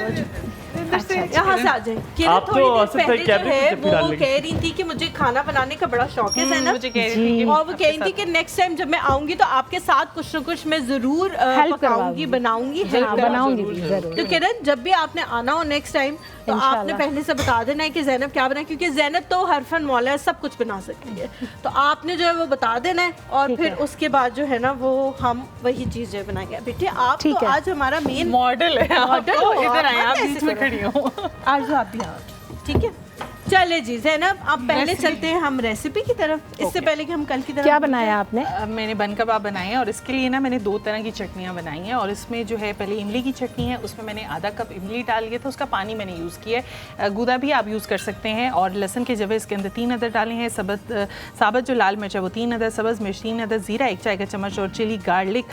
अच्छा यहाँ से आ जाए। किरण आप तो थोड़ी देर असद भाई पहले जो कैबिन में है जब फिर वो डालेंगे। कह रही थी कि मुझे खाना बनाने का बड़ा शौक है ना, मुझे कह रही थी और वो कह रही थी कि नेक्स्ट टाइम जब मैं आऊंगी तो आपके साथ कुछ ना कुछ मैं जरूर पकाऊंगी, बनाऊंगी, हेल्प बनाऊंगी कराऊंगी। भी जरूर। तो किरण जब भी आपने आना हो नेक्स्ट टाइम, तो आपने पहले से बता देना है कि जैनब क्या बनाए, क्योंकि जैनब तो हरफन मौला है, सब कुछ बना सकती है। तो आपने जो है वो बता देना है, और फिर उसके बाद जो है ना वो हम वही चीज़ जो है बनाएंगे। बेटे आप तो आज हमारा मेन मॉडल है, मॉडल हो, इधर आए, आप ऐसे बीच में करो। खड़ी हो। आज आप भी आओ, ठीक है। चले जी ज़ैनब, अब पहले चलते हैं हम रेसिपी की तरफ। इससे पहले कि हम कल की तरफ क्या बनाया आपने? मैंने बन कबाब बनाए हैं, और इसके लिए ना मैंने 2 तरह की चटनियाँ बनाई हैं। और इसमें जो है पहले इमली की चटनी है, उसमें मैंने आधा कप इमली डाल लिया था, उसका पानी मैंने यूज़ किया है। गूदा भी आप यूज़ कर सकते हैं, और लहसुन के जगह इसके अंदर 3 अदर डाले हैं। साबत जो लाल मिर्च है वो 3 अदर, सब्ज़ मिर्च 3 अदर, ज़ीरा 1 चाय का चम्मच, और चिली गार्लिक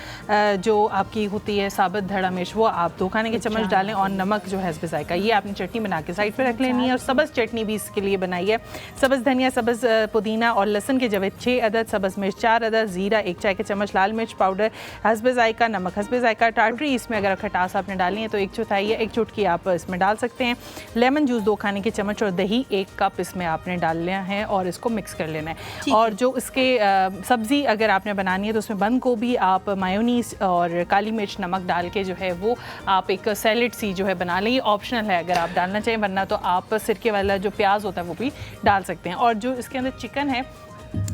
जो आपकी होती है साबत धड़ा मिर्च वो आप 2 खाने के चम्मच डालें, और नमक जो है हस्ब ज़ायका। ये आपने चटनी बना के साइड पर रख लेनी है। और सब्ज़ चटनी भी इसके लिए बनाई है, सब्ज़ धनिया, सब्ज़ पुदीना और लहसुन के जवे 6 अदद, सब्ज़ मिर्च 4 अदद, ज़ीरा 1 चाय के चम्मच, लाल मिर्च पाउडर हस्ब ज़ायका, नमक हस्ब ज़ायका, टाटरी इसमें अगर खटास आपने डाली है तो 1 चौथाई या 1 चुटकी आप इसमें डाल सकते हैं। लेमन जूस 2 खाने के चम्मच, और दही 1 कप इसमें आपने डाल लेना है, और इसको मिक्स कर लेना है। और जो इसके सब्ज़ी अगर आपने बनानी है तो उसमें बंद गोभी आप मायोनीस और काली मिर्च नमक डाल के जो है वो आप एक सैलेड सी जो है बना लें। ये ऑप्शनल है, अगर आप डालना चाहें, वरना तो आप सिरके वाला जो प्याज होता है वो भी डाल सकते हैं। और जो इसके अंदर चिकन है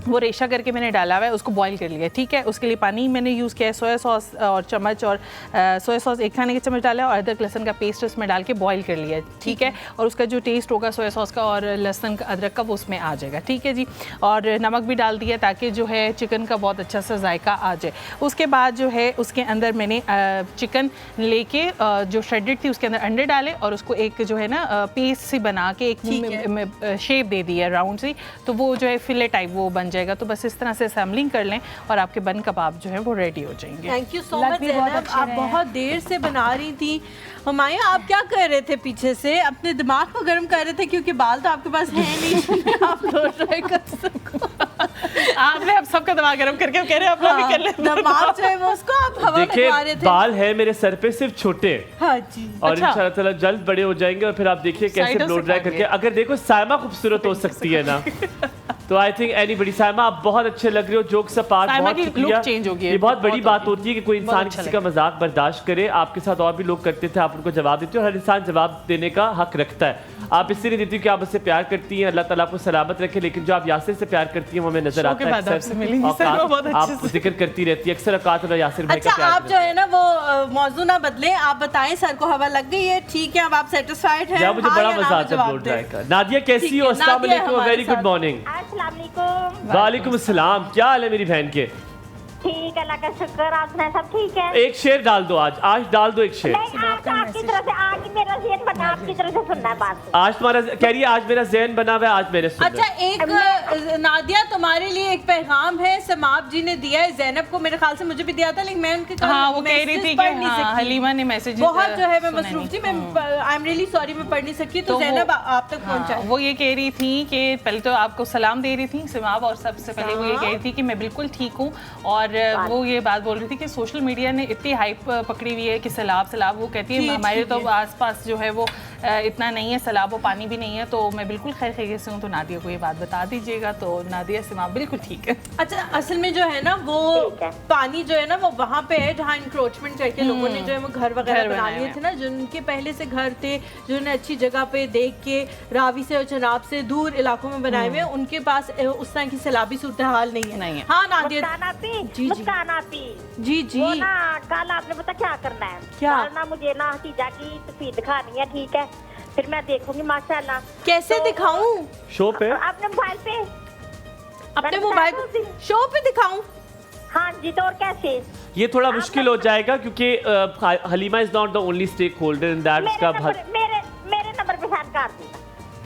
वो रेशा करके मैंने डाला हुआ है, उसको बॉईल कर लिया, ठीक है। उसके लिए पानी मैंने यूज़ किया है, सोया सॉस और चम्मच, और सोया सॉस 1 खाने के चम्मच डाला है, और अदरक लहसुन का पेस्ट उसमें डाल के बॉईल कर लिया है, ठीक है। और उसका जो टेस्ट होगा सोया सॉस का और लहसुन का अदरक का वो उसमें आ जाएगा, ठीक है जी। और नमक भी डाल दिया ताकि जो है चिकन का बहुत अच्छा सा जायका आ जाए। उसके बाद जो है उसके अंदर मैंने चिकन लेके जो श्रेडेड थी उसके अंदर अंडे डाले, और उसको एक जो है ना पेस्ट सी बना के एक शेप दे दी है राउंड सी, तो वो जो है फिले टाइप वो बन जाएगा। तो बस इस तरह से असेंबलिंग कर लें और आपके बन कबाब जो है वो रेडी हो जाएंगे। Thank you so much Zainab, आप बहुत देर से बना रही थी। हुमायूं आप क्या कर रहे थे पीछे से? अपने दिमाग को गर्म कर रहे थे, क्योंकि बाल तो आपके पास है नहीं आप लोग ट्राई कर सको। आपने अब सबका दिमाग गर्म करके कह रहे हैं अपना भी कर ले। दिमाग जो है वो उसको आप हवा में लगा रहे थे। बाल है मेरे सर पे सिर्फ छोटे, हाँ जी, और अच्छा। इंशाल्लाह ताला जल्द बड़े हो जाएंगे, और फिर आप देखिए कैसे ब्लो ड्राई करके। अगर देखो साइमा खूबसूरत हो सकती है ना, तो आई थिंक एनीबडी। साइमा आप बहुत अच्छे लग रहे हो, जोक्स अपार्ट, बहुत शुक्रिया। चेंज हो गया, ये बहुत बड़ी बात होती है कि कोई इंसान अच्छा किसी का मजाक बर्दाश्त करे। आपके साथ और भी लोग करते थे, आप उनको जवाब देते हो, हर इंसान जवाब देने का हक रखता है। आप इससे नहीं देती कि आप उससे प्यार करती हैं, अल्लाह ताला आपको सलामत रखे, लेकिन जो आप यासिर से प्यार करती हैं वो हमें नजर आता है आप जिक्र करती रहती है अक्सर औकात में यासिर भाई का अच्छा प्यार। आप जो है ना वो मौजू ना बदले, आप बताएं सर को हवा लग गई है, ठीक है, अब आप सेटिस्फाइड हैं? मुझे बड़ा मजा आता है ब्लो ड्राई का। नादिया कैसी हो? अस्सलाम वालेकुम, वेरी गुड मॉर्निंग। अस्सलाम वालेकुम। वालेकुम अस्सलाम, क्या हाल है मेरी बहन के? ठीक ठीक है, अल्लाह का शुक्र। आप सुनाए सब ठीक है? एक शेर डाल दो आज डाल दो एक शेर। नहीं, आज आपकी तरफ से, आज मेरा ज़हन बना, आपकी तरफ से सुनना है बात। आज तुम्हारा कह रही है आज मेरा ज़हन बना हुआ है, आज मेरे सुन। अच्छा, एक नादिया तुम्हारे लिए एक पैगाम है, समाब जी ने दिया है जैनब को, मेरे ख्याल से मुझे भी दिया था, लेकिन मैं उनके हाँ, वो कह रही थी कि हलीमा ने मैसेज बहुत जो है मैं मसरूफ थी, मैं आई एम रियली सॉरी मैं पढ़ नहीं सकी, तो जैनब आप तक पहुंचा। वो ये कह रही थी कि पहले तो आपको सलाम दे रही थी समाब, और सबसे पहले वो ये कह रही थी कि मैं बिल्कुल ठीक हूँ, और वो ये बात बोल रही थी कि सोशल मीडिया ने इतनी हाइप पकड़ी हुई है कि सैलाब सैलाब, वो कहती है हमारे तो आसपास जो है वो इतना नहीं है सैलाब, वो पानी भी नहीं है, तो मैं बिल्कुल खैर खैरियत से हूँ, तो नादिया को ये बात बता दीजिएगा। तो नादिया समाब बिल्कुल ठीक है। अच्छा, असल में जो है ना वो पानी जो है ना वो वहाँ पे है जहाँ इंक्रोचमेंट करके लोगों ने जो है वो घर वगैरह बना लिए थे ना, जिनके पहले से घर थे, जिन्होंने अच्छी जगह पे देख के रावी से और चनाब से दूर इलाकों में बनाए हुए, उनके पास उस तरह की सैलाबी सूरत हाल नहीं है। हाँ नादिया जी जी जी, वो ना कल आपने पता क्या करना है, क्या ना मुझे ना हतीजा की तस्वीर दिखानी है, ठीक है? फिर मैं देखूंगी माशाल्लाह। कैसे दिखाऊं? शो पे, अपने मोबाइल पे, अपने मोबाइल शो पे दिखाऊं? हाँ जी, तो और कैसे? ये थोड़ा मुश्किल हो जाएगा क्योंकि Halima is not the only stake holder in that. मेरे नंबर पे सेंड कर दूँ।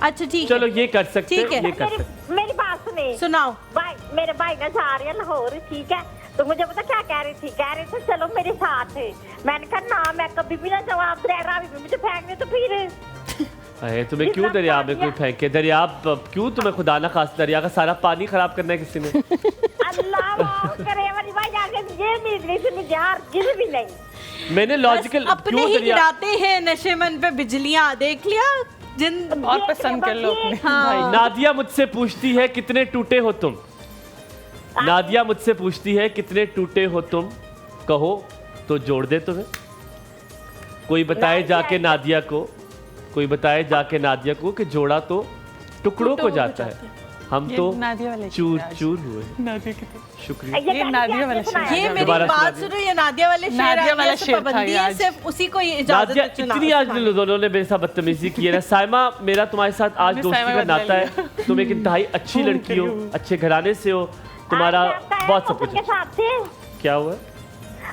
अच्छा ठीक, चलो ये कर सकते हैं, ये कर सकते। मेरी बात सुने, सुनाओ। भाई मेरे भाई ना जा रही है लाहौर, ठीक है? तो मुझे पता क्या कह रही थी, कह रही थी चलो मेरे साथ है। मैंने कहा ना, मैं कभी भी ना जवाब दे रहा, मुझे फेंकने तो फिर। अरे तुम्हें क्यों दरिया में कोई फेंके? दरिया क्यों, तुम्हें खुदा ना खास दरिया का सारा पानी खराब करना है किसी ने? अल्लाह माफ करे मेरी भाई, आगे ये उम्मीद नहीं थी मुझे यार, जिस भी नहीं। मैंने लॉजिकल अपने ही गिराते हैं नशे मन पे बिजलियां, देख लिया जिन और पसंद कर लो अपने। हाँ। नादिया मुझसे पूछती है कितने टूटे हो तुम, नादिया मुझसे पूछती है कितने टूटे हो तुम, कहो तो जोड़ दे तुम्हें। कोई बताए जाके नादिया को, कोई बताए जाके नादिया को कि जोड़ा तो टुकड़ों को जाता है, हम तो चूर चूर हुए। शुक्रिया। ये नादिया वाला शेर, ये मेरी बात सुनो, ये नादिया वाले शेर पाबंदी है, सिर्फ उसी को ये इजाजत है। इतनी आज दोनों ने मेरे साथ बदतमीजी की है ना। साइमा, मेरा तुम्हारे साथ आज दोस्ती का नाता है, तुम एक इंतहाई अच्छी लड़की हो, अच्छे घराने से हो, तुम्हारा बहुत सब कुछ। क्या हुआ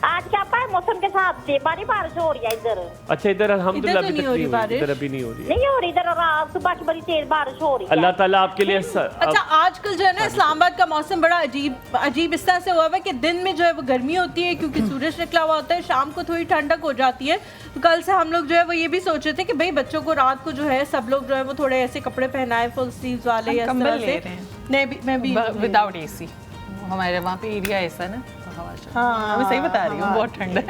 आज? क्या पाए मौसम के साथ से बड़ी बारिश हो रही है इधर। अच्छा, इधर अल्हम्दुलिल्लाह अभी तक नहीं हो रही, इधर अभी नहीं हो रही, नहीं हो रही इधर, और सुबह की बड़ी तेज बारिश हो रही है। अल्लाह ताला आपके लिए। अच्छा, आजकल जो है ना इस्लामाबाद का मौसम बड़ा अजीब इस तरह से हुआ है कि दिन में जो है वो गर्मी होती है क्योंकि सूरज निकला हुआ होता है, शाम को थोड़ी ठंडक हो जाती है। तो कल से हम लोग जो है वो ये भी सोच रहे थे कि भाई बच्चों को रात को जो है सब लोग जो है वो थोड़े ऐसे कपड़े पहनाए फुल स्लीव्स वाले, या मैं भी विदाउट एसी, हमारे वहाँ पे एरिया ऐसा ना, हाँ, मैं सही बता रही हूँ, बहुत ठंड है।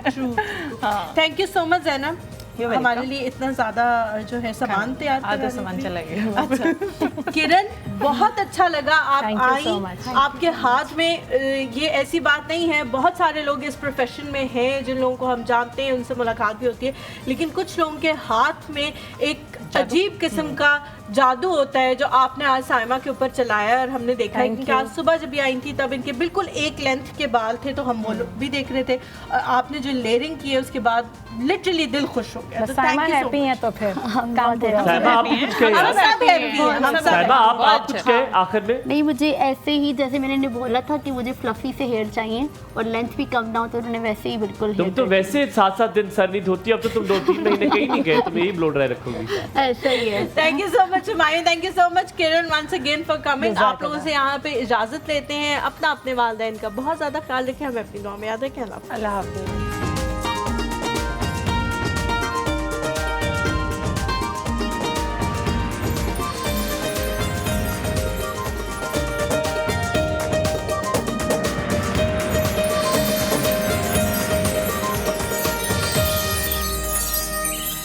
Thank you so much Zainab, हमारे लिए इतना ज्यादा जो है सामान तैयार, आधा सामान चला गया। अच्छा किरण, बहुत अच्छा लगा आप आई, आपके हाथ में ये ऐसी बात नहीं है, बहुत सारे लोग इस प्रोफेशन में हैं जिन लोगों को हम जानते हैं, उनसे मुलाकात भी होती है, लेकिन कुछ लोगों के हाथ में एक अजीब किस्म का जादू होता है जो आपने आज साइमा के ऊपर चलाया है। और हमने देखा है कि आज सुबह जब ये आई थी तब इनके बिल्कुल एक लेंथ के बाल थे, तो हम वो भी देख रहे थे, आपने जो लेयरिंग की है उसके बाद लिटरली दिल खुश हो गया। तो साइमा हैप्पी है तो फिर काम पूरा। साइमा आप कुछ कहे, साइमा आप कुछ कहे आखिर में? नहीं, मुझे ऐसे ही जैसे मैंने बोला था कि मुझे फ्लफी से हेयर चाहिए और लेंथ भी कम ना हो, तो उन्होंने वैसे ही बिल्कुल। तुम तो वैसे 7-7 दिन सर नहीं धोती, अब तो तुम 2-3 महीने कहीं नहीं गए, तुम यही ब्लो ड्राई रखोगी। ऐसा ही है। Thank you so much Humayun, thank you so much Kiran once again for coming. आप लोगों से यहाँ पे इजाजत लेते हैं, अपना अपने वालिदैन का बहुत ज्यादा ख्याल रखें, हमें अपनी दुआ में याद रखें। अल्लाह हाफ़िज़।